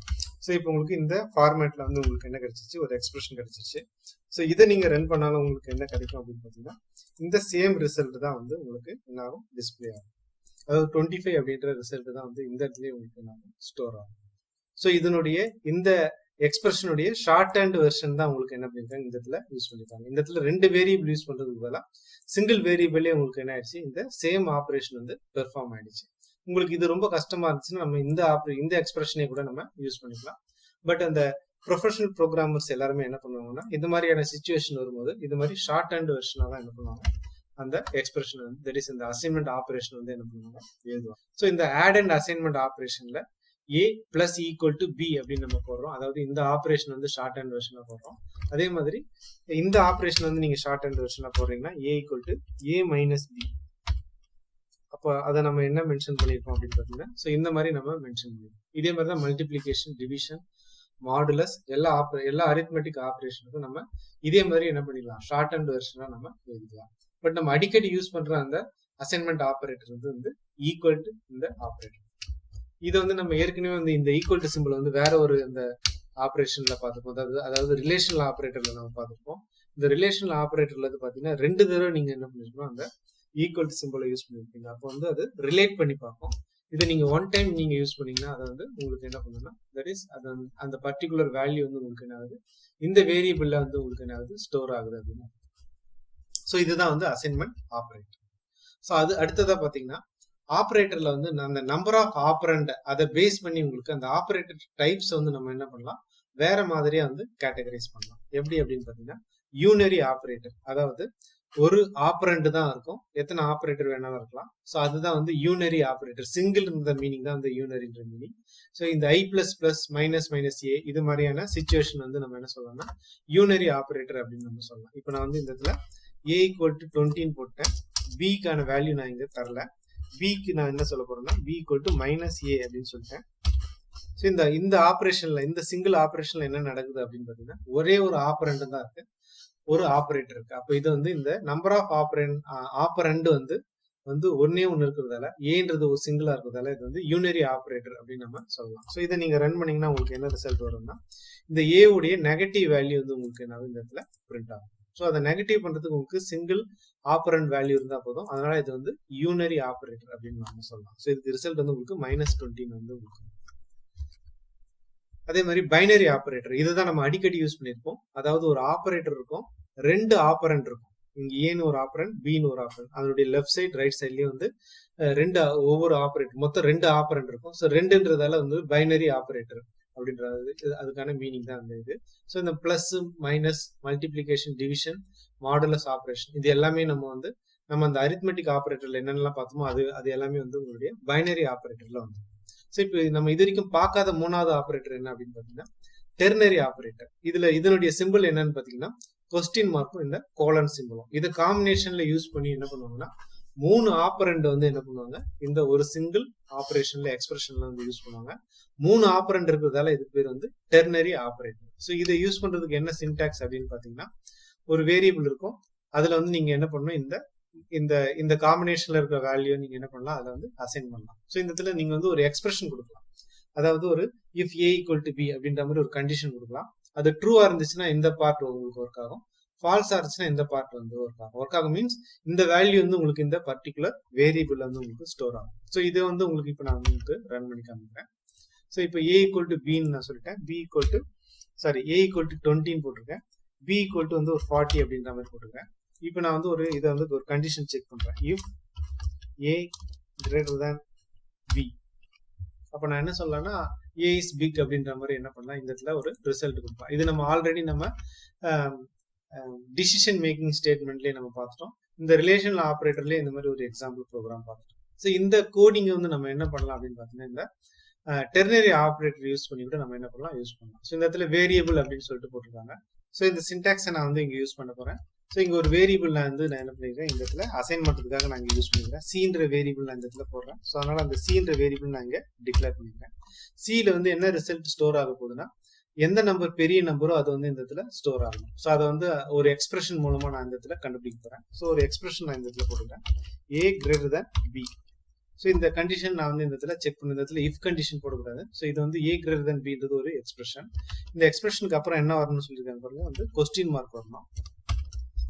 ஸோ இப்போ உங்களுக்கு இந்த ஃபார்மேட்ல வந்து உங்களுக்கு என்ன கிடைச்சிச்சு, ஒரு எக்ஸ்பிரஷன் கிடைச்சிச்சு. ஸோ இதை நீங்க ரன் பண்ணாலும் உங்களுக்கு என்ன கிடைக்கும் அப்படின்னு பாத்தீங்கன்னா இந்த சேம் ரிசல்ட் தான் வந்து உங்களுக்கு என்ன ஆகும், டிஸ்பிளே ஆகும். அதாவது 25 அப்படின்ற ரிசல்ட் தான் வந்து இந்த இடத்துலயே உங்களுக்கு என்ன ஆகும், ஸ்டோர் ஆகும். ஸோ இதனுடைய இந்த எக்ஸ்பிரஷனுடைய ஷார்ட் ஹேண்ட் வெர்ஷன் தான் உங்களுக்கு என்ன பண்ணிருக்காங்க இந்த இடத்துல யூஸ் பண்ணிருக்காங்க. இந்த இடத்துல 2 வேரியபிள் யூஸ் பண்றதுக்கு பதிலாக சிங்கிள் வேரியபிளே உங்களுக்கு என்ன ஆயிடுச்சு, இந்த சேம் ஆப்ரேஷன் வந்து பெர்ஃபார்ம் ஆயிடுச்சு. உங்களுக்கு இது ரொம்ப கஷ்டமா இருந்துச்சுன்னா நம்ம இந்த எக்ஸ்பிரஷனே கூட நம்ம யூஸ் பண்ணிக்கலாம். பட் அந்த ப்ரொஃபஷனல் ப்ரோக்ராமர்ஸ் எல்லாருமே என்ன பண்ணுவாங்கன்னா இந்த மாதிரியான சிச்சுவேஷன் வரும்போது இது மாதிரி ஷார்ட் ஹேண்ட் வெர்ஷனா தான் என்ன பண்ணுவாங்க, அந்த எக்ஸ்பிரஷன் வந்து தட் இஸ் இந்த அசைன்மெண்ட் ஆபரேஷன் வந்து என்ன பண்ணுவாங்க, எழுதுவாங்க. ஸோ இந்த ஆட் அண்ட் அசைன்மெண்ட் ஆபரேஷன்ல A plus equal to B அப்படின்னு நம்ம போடுறோம். அதாவது இந்த ஆபரேஷன் வந்து ஷார்ட் ஹேண்ட் வெர்ஷனா போடுறோம். அதே மாதிரி இந்த ஆபரேஷன் வந்து நீங்க ஷார்ட் ஹேண்ட் வெர்ஷனா போடுறீங்கன்னா A equal to A minus B. அப்போ அதை நம்ம என்ன மென்ஷன் பண்ணிருக்கோம் அப்படின்னு பாத்தீங்கன்னா ஸோ இந்த மாதிரி நம்ம மென்ஷன் பண்ணிருக்கோம். இதே மாதிரி தான் மல்டிபிளிகேஷன், டிவிஷன், மாடுலஸ் எல்லா அரித்மெட்டிக் ஆபரேஷனுக்கும் நம்ம இதே மாதிரி என்ன பண்ணிடலாம், ஷார்ட் ஹேண்ட் வெர்ஷனா நம்ம எழுதலாம். பட் நம்ம அடிக்கடி யூஸ் பண்ற அந்த அசைன்மெண்ட் ஆபரேட்டர் வந்து ஈக்குவல் டு இந்த ஆபரேட்டர். இதை வந்து நம்ம ஏற்கனவே வந்து இந்த ஈக்குவல் டு சிம்பிள் வந்து வேற ஒரு இந்த ஆபரேஷன்ல பார்த்துப்போம். அதாவது ரிலேஷனல் ஆபரேட்டர்ல நம்ம பார்த்துருப்போம். இந்த ரிலேஷனல் ஆபரேட்டர்ல வந்து பாத்தீங்கன்னா 2 தடவை நீங்க என்ன பண்ணிருக்கணும், அந்த ஈக்குவல் டு சிம்பிளை யூஸ் பண்ணிருப்பீங்க. அப்போ வந்து அது ரிலேட் பண்ணி பார்ப்போம். இதை நீங்க ஒன் டைம் நீங்க யூஸ் பண்ணீங்கன்னா அதை வந்து உங்களுக்கு என்ன பண்ணணும்னா தட் இஸ் அந்த பர்டிகுலர் வேல்யூ வந்து உங்களுக்கு என்ன ஆகுது, இந்த வேரியபிள்ல வந்து உங்களுக்கு என்ன ஆகுது, ஸ்டோர் ஆகுது அப்படின்னா. ஸோ இதுதான் வந்து அசைன்மெண்ட் ஆபரேட்டர். ஸோ அது அடுத்ததா பாத்தீங்கன்னா ஆபரேட்டர்ல வந்து அந்த நம்பர் ஆஃப் ஆபரண்ட் அதை பேஸ் பண்ணி உங்களுக்கு அந்த ஆபரேட்டர் டைப்ஸ் வந்து நம்ம என்ன பண்ணலாம், வேற மாதிரியா வந்து கேட்டகரைஸ் பண்ணலாம். எப்படி அப்படின்னு பாத்தீங்கன்னா யூனரி ஆபரேட்டர், அதாவது ஒரு ஆபரண்ட் தான் இருக்கும், எத்தனை ஆபரேட்டர் வேணாலும் இருக்கலாம். ஸோ அதுதான் வந்து யூனரி ஆபரேட்டர். சிங்கிள் இருந்த மீனிங் தான் வந்து யூனரின்ற மீனிங். ஸோ இந்த ஐ பிளஸ் பிளஸ் மைனஸ் மைனஸ் ஏ இது மாதிரியான சிச்சுவேஷன் வந்து நம்ம என்ன சொல்லலாம்னா யூனரி ஆபரேட்டர் அப்படின்னு நம்ம சொல்லலாம். இப்போ நான் வந்து இந்த இடத்துல ஏ ஈக்குவல் டு 20 போட்டேன், பிக்கான வேல்யூ நான் இங்க தரல, பிக்கு நான் என்ன சொல்ல போறேன்னா பி ஈக்குவல் டு மைனஸ் ஏ அப்படின்னு சொல்லிட்டேன். ஸோ இந்த ஆபரேஷன்ல இந்த சிங்கிள் ஆபரேஷன்ல என்ன நடக்குது அப்படின்னு பாத்தீங்கன்னா ஒரே ஒரு ஆபரண்ட் தான் இருக்கு, ஒரு ஆபரேட்டர் இருக்கு. அப்போ இது வந்து இந்த நம்பர் ஆஃப் ஆபரண்ட் வந்து ஒன்னே ஒன்னு இருக்கிறதால ஏன்றது ஒரு சிங்கிளா இருக்கிறதால இது வந்து யூனரி ஆபரேட்டர் அப்படின்னு நம்ம சொல்லலாம். ஸோ இதை நீங்க ரன் பண்ணீங்கன்னா உங்களுக்கு என்ன ரிசல்ட் வரும்னா இந்த ஏ உடைய நெகட்டிவ் வேல்யூ வந்து உங்களுக்கு என்ன இந்த இடத்துல பிரிண்ட் ஆகும். ஸோ அதை நெகட்டிவ் பண்றதுக்கு உங்களுக்கு சிங்கிள் ஆபரண்ட் வேல்யூ இருந்தா போதும். அதனால இது வந்து யூனரி ஆபரேட்டர் அப்படின்னு நம்ம சொல்லலாம். ஸோ இதுக்கு ரிசல்ட் வந்து உங்களுக்கு -20 வந்து உங்களுக்கு. அதே மாதிரி பைனரி ஆபரேட்டர், இதுதான் நம்ம அடிக்கடி யூஸ் பண்ணிருப்போம். அதாவது ஒரு ஆபரேட்டர் இருக்கும், 2 ஆபரண்ட் இருக்கும். இங்க ஏன்னு ஒரு ஆபரண்ட், பின்னு ஒரு ஆபரண்ட், அதனுடைய லெஃப்ட் சைட் ரைட் சைட்லயும் வந்து ஒவ்வொரு ஆபரேட்டர் மொத்தம் 2 ஆபரண்ட் இருக்கும். ஸோ 2ன்றதால வந்து பைனரி ஆபரேட்டர் அப்படின்றது அதுக்கான மீனிங் தான் அந்த இது. ஸோ இந்த plus, minus, multiplication, division, modulus operation இது எல்லாமே நம்ம அந்த அரித்மெட்டிக் ஆபரேட்டர்ல என்னென்னலாம் பார்த்தோமோ அது எல்லாமே வந்து உங்களுடைய பைனரி ஆபரேட்டர்ல வந்து. ஸோ இப்போ நம்ம இது வரைக்கும் பார்க்காத 3வது ஆபரேட்டர் என்ன அப்படின்னு பாத்தீங்கன்னா டெர்னரி ஆபரேட்டர். இதனுடைய சிம்பிள் என்னன்னு பாத்தீங்கன்னா கொஸ்டின் மார்க்கும் இந்த கோலன் சிம்பிளும் இதை காம்பினேஷன்ல யூஸ் பண்ணி என்ன பண்ணுவாங்கன்னா 3 ஆப்பரண்ட் வந்து என்ன பண்ணுவாங்க இந்த ஒரு சிங்கிள் ஆபரேஷன்ல எக்ஸ்பிரஷன்ல வந்து யூஸ் பண்ணுவாங்க. 3 ஆப்பரண்ட் இருக்கிறதால இதுக்கு பேர் வந்து டெர்னரி ஆபரேட்டர். ஸோ இதை யூஸ் பண்றதுக்கு என்ன சின்டாக்ஸ் அப்படின்னு பாத்தீங்கன்னா ஒரு வேரியபிள் இருக்கும், அதுல வந்து நீங்க என்ன பண்ணணும் இந்த இந்த இந்த காம்பினேஷன்ல இருக்கிற வேல்யூ நீங்க என்ன பண்ணலாம் அதை வந்து அசைன் பண்ணலாம். ஸோ இந்த இடத்துல நீங்க வந்து ஒரு எக்ஸ்பிரஷன் கொடுக்கலாம், அதாவது ஒரு if A equal to B அப்படின்ற மாதிரி ஒரு கண்டிஷன் கொடுக்கலாம். அது ட்ரூவா இருந்துச்சுன்னா இந்த பார்ட் உங்களுக்கு ஒர்க் ஆகும், ஃபால்ஸா இருந்துச்சுன்னா இந்த பார்ட் வந்து ஒர்க் ஆகும் மீன்ஸ் இந்த வேல்யூ வந்து உங்களுக்கு இந்த பர்டிகுலர் வேரியபிள் வந்து உங்களுக்கு ஸ்டோர் ஆகும். ஸோ இது வந்து உங்களுக்கு இப்போ நான் உங்களுக்கு ரன் பண்ணி காமிக்கிறேன். ஸோ இப்போ ஏ ஈக்குவல் டு பின்னு நான் சொல்லிட்டேன், B equal to A equal to 20 போட்டிருக்கேன், பி ஈக்குவல் டு வந்து ஒரு 40 அப்படின்ற மாதிரி போட்டிருக்கேன். இப்போ நான் வந்து ஒரு இதை வந்து ஒரு கண்டிஷன் செக் பண்றேன், if A greater than B. அப்ப நான் என்ன சொல்லலாம்னா ஏ இஸ் பிக் அப்படின்ற மாதிரி என்ன பண்ணலாம் இந்த இடத்துல ஒரு ரிசல்ட் கொடுப்போம். இது நம்ம ஆல்ரெடி நம்ம டிசிஷன் மேக்கிங் ஸ்டேட்மெண்ட்லயே நம்ம பார்த்துட்டோம், இந்த ரிலேஷனல் ஆபரேட்டர்லயே இந்த மாதிரி ஒரு எக்ஸாம்பிள் ப்ரோக்ராம் பார்த்துட்டோம். ஸோ இந்த கோடிங் வந்து நம்ம என்ன பண்ணலாம் அப்படின்னு பார்த்தீங்கன்னா இந்த டெர்னரி ஆபரேட்டர் யூஸ் பண்ணி கூட நம்ம என்ன பண்ணலாம் யூஸ் பண்ணலாம். ஸோ இந்த இடத்துல வேரியபிள் அப்படின்னு சொல்லிட்டு போட்டிருக்காங்க. ஸோ இந்த சின்டாக்ஸை நான் வந்து இங்க யூஸ் பண்ண போறேன். ஸோ இங்க ஒரு வேரியபிள் நான் வந்து நான் என்ன பண்ணிக்கிறேன் இந்த இடத்துல அசைன் பண்றதுக்காக நான் இங்க யூஸ் பண்ணிக்கிறேன், சீன்ற வேரியபிள் நான் இந்த இடத்துல போடுறேன். ஸோ அதனால அந்த சீன்ற வேரியபிள் நான் இங்க டிக்ளேர் பண்ணிக்கிறேன். சீல வந்து என்ன ரிசல்ட் ஸ்டோர் ஆக போகுதுன்னா எந்த நம்பர் பெரிய நம்பரோ அது வந்து இந்த இடத்துல ஸ்டோர் ஆகணும். ஸோ அதை வந்து ஒரு எக்ஸ்பிரஷன் மூலமா நான் இந்த இடத்துல கண்டுபிடிக்க போறேன். ஸோ ஒரு எக்ஸ்பிரஷன் நான் இந்த இடத்துல போட்டுக்கிறேன், A greater than B. So இந்த கண்டிஷன் நான் வந்து இந்த இடத்துல செக் பண்ண, இந்த இடத்துல இஃப் கண்டிஷன் போடக்கூடாது. ஸோ இது வந்து ஏ கிரேட்டர் தேன் பின்றது ஒரு எக்ஸ்பிரஷன். இந்த எக்ஸ்பிரஷனுக்கு அப்புறம் என்ன வரணும்னு சொல்லியிருக்காங்க பாருங்க, வந்து கொஸ்டின் மார்க் வரணும்.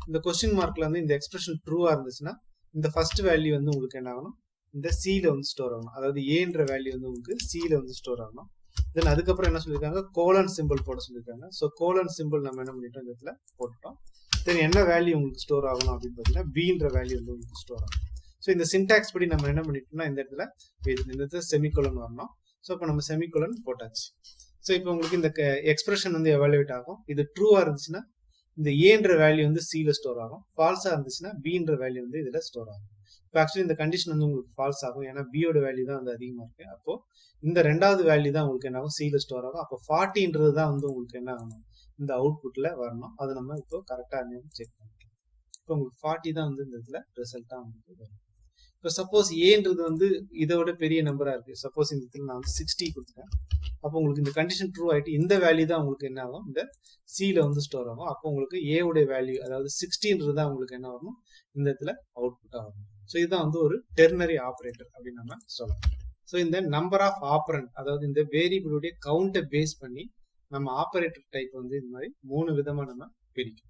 இந்த கொஸ்டின் மார்க்ல வந்து இந்த எக்ஸ்பிரஷன் ட்ரூவா இருந்துச்சுன்னா இந்த ஃபர்ஸ்ட் வேல்யூ வந்து உங்களுக்கு என்ன ஆகணும் இந்த சில வந்து ஸ்டோர் ஆகணும், அதாவது ஏன்ற வேல்யூ வந்து உங்களுக்கு சில வந்து ஸ்டோர் ஆகணும். தென் அதுக்கப்புறம் என்ன சொல்லியிருக்காங்க கோலன் சிம்பிள் போட சொல்லியிருக்காங்க. ஸோ கோலன் சிம்பிள் நம்ம என்ன பண்ணிட்டோம் இந்த இடத்துல போட்டுட்டோம். தென் என்ன வேல்யூ உங்களுக்கு ஸ்டோர் ஆகணும் அப்படின்னு பார்த்தீங்கன்னா பின்ற வேல்யூ வந்து உங்களுக்கு ஸ்டோர் ஆகும். ஸோ இந்த சின்டாக்ஸ் படி நம்ம என்ன பண்ணிட்டோம்னா இந்த இடத்துல செமிகோலன் வரணும். ஸோ இப்போ நம்ம செமிகோலன் போட்டாச்சு. ஸோ இப்போ உங்களுக்கு இந்த எக்ஸ்பிரஷன் வந்து எவாலுவேட் ஆகும். இது ட்ரூவா இருந்துச்சுன்னா இந்த ஏன்ற வேல்யூ வந்து சில ஸ்டோர் ஆகும், ஃபால்ஸா இருந்துச்சுன்னா பின்ற வேல்யூ வந்து இதுல ஸ்டோர் ஆகும். இப்போ ஆக்சுவலி இந்த கண்டிஷன் வந்து உங்களுக்கு ஃபால்ஸ் ஆகும், ஏன்னா பியோட வேல்யூ தான் வந்து அதிகமா இருக்கு. அப்போ இந்த ரெண்டாவது வேல்யூ தான் உங்களுக்கு என்ன ஆகும் சில ஸ்டோர் ஆகும். அப்போ 40ன்றது தான் வந்து உங்களுக்கு என்ன ஆகணும் இந்த அவுட்புட்ல வரணும். அது நம்ம இப்போ கரெக்டா செக் பண்ணிக்கலாம். இப்போ உங்களுக்கு 40 தான் வந்து இந்த இதுல ரிசல்ட்டா உங்களுக்கு வரும். இப்போ சப்போஸ் ஏன்றது வந்து இதோட பெரிய நம்பரா இருக்கு, சப்போஸ் இந்த இடத்துல நான் வந்து 60 கொடுத்துட்டேன். அப்போ உங்களுக்கு இந்த கண்டிஷன் ட்ரூ ஆயிட்டு இந்த வேல்யூ தான் உங்களுக்கு என்ன ஆகும் இந்த சில வந்து ஸ்டோர் ஆகும். அப்போ உங்களுக்கு ஏ உடைய வேல்யூ அதாவது 60ன்றது தான் உங்களுக்கு என்ன வரணும் இந்த இடத்துல அவுட்புட் ஆகும். ஸோ இதுதான் வந்து ஒரு டெர்னரி ஆபரேட்டர் அப்படின்னு நம்ம சொல்லலாம். ஸோ இந்த நம்பர் ஆஃப் ஆப்பரண்ட் அதாவது இந்த வேரியபிளுடைய கவுண்டை பேஸ் பண்ணி நம்ம ஆபரேட்டர் டைப் வந்து இந்த மாதிரி 3 விதமா நம்ம பிரிக்கும்.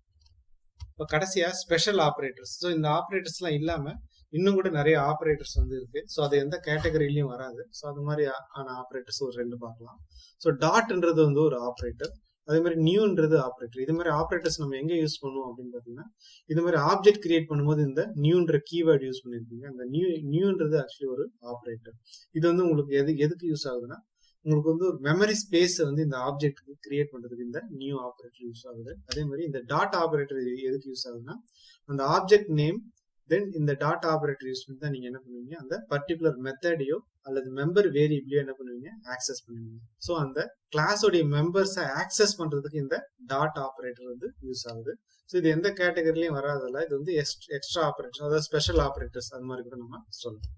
இப்போ கடைசியா ஸ்பெஷல் ஆபரேட்டர்ஸ். ஸோ இந்த ஆபரேட்டர்ஸ்லாம் இல்லாம இன்னும் கூட நிறைய ஆபரேட்டர்ஸ் வந்து இருக்கு. ஸோ அது எந்த கேட்டகரியிலையும் வராது. ஸோ அது மாதிரி ஆன ஆபரேட்டர்ஸ் ஒரு 2 பார்க்கலாம். ஸோ டாட்ன்றது வந்து ஒரு ஆபரேட்டர், அதே மாதிரி நியூன்றது ஆபரேட்டர். இது மாதிரி ஆபரேட்டர்ஸ் நம்ம எங்க யூஸ் பண்ணுவோம் அப்படின்னு பாத்தீங்கன்னா இது மாதிரி ஆப்ஜெக்ட் கிரியேட் பண்ணும்போது இந்த நியூன்ற கீவேர்ட் யூஸ் பண்ணிருக்கீங்க. அந்த நியூன்றது ஆக்சுவலி ஒரு ஆபரேட்டர். இது வந்து உங்களுக்கு எதுக்கு யூஸ் ஆகுதுன்னா உங்களுக்கு வந்து ஒரு மெமரி ஸ்பேஸ் வந்து இந்த ஆப்ஜெக்ட் கிரியேட் பண்றதுக்கு இந்த நியூ ஆபரேட்டர் யூஸ் ஆகுது. அதே மாதிரி இந்த டாட் ஆபரேட்டர் எதுக்கு யூஸ் ஆகுதுன்னா அந்த ஆப்ஜெக்ட் நேம் தென் இந்த டாட் ஆபரேட்டர் யூஸ் பண்ணி தான் நீங்க என்ன பண்ணுவீங்க அந்த பர்டிகுலர் மெத்தடையோ அல்லது மெம்பர் வேரியபிளையோ என்ன பண்ணுவீங்க ஆக்சஸ் பண்ணுவீங்க. ஸோ அந்த கிளாஸோடைய மெம்பர்ஸை ஆக்சஸ் பண்றதுக்கு இந்த டாட் ஆபரேட்டர் வந்து யூஸ் ஆகுது. ஸோ இது எந்த கேட்டகரிலையும் வராதல்ல, இது வந்து எக்ஸ்ட்ரா ஆபரேட்டர் அதாவது ஸ்பெஷல் ஆபரேட்டர்ஸ் அது மாதிரி கூட நம்ம சொல்லலாம்.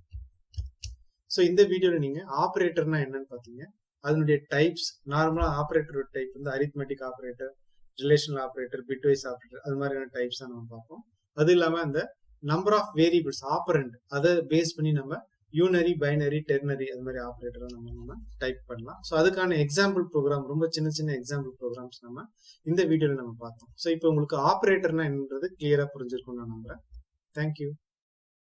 ஸோ இந்த வீடியோல நீங்க ஆபரேட்டர்னா என்னன்னு பாத்தீங்க, அதனுடைய டைப்ஸ், நார்மலா ஆபரேட்டரோட டைப் வந்து arithmetic operator, relational operator, bitwise operator அது மாதிரியான டைப்ஸ் தான் நம்ம பார்ப்போம். அது இல்லாம அந்த நம்பர் ஆஃப் வேரியபிள்ஸ் ஆப்பரண்ட் அதை பேஸ் பண்ணி நம்ம யூனரி, பைனரி, டெர்னரி அது மாதிரி ஆபரேட்டரை நம்ம டைப் பண்ணலாம். ஸோ அதுக்கான எக்ஸாம்பிள் ப்ரோக்ராம், ரொம்ப சின்ன எக்ஸாம்பிள் ப்ரோக்ராம்ஸ் நம்ம இந்த வீடியோல நம்ம பார்த்தோம். ஸோ இப்போ உங்களுக்கு ஆபரேட்டர்னா என்னன்றது கிளியரா புரிஞ்சிருக்கும்னு நான் நம்புறேன். தேங்க்யூ.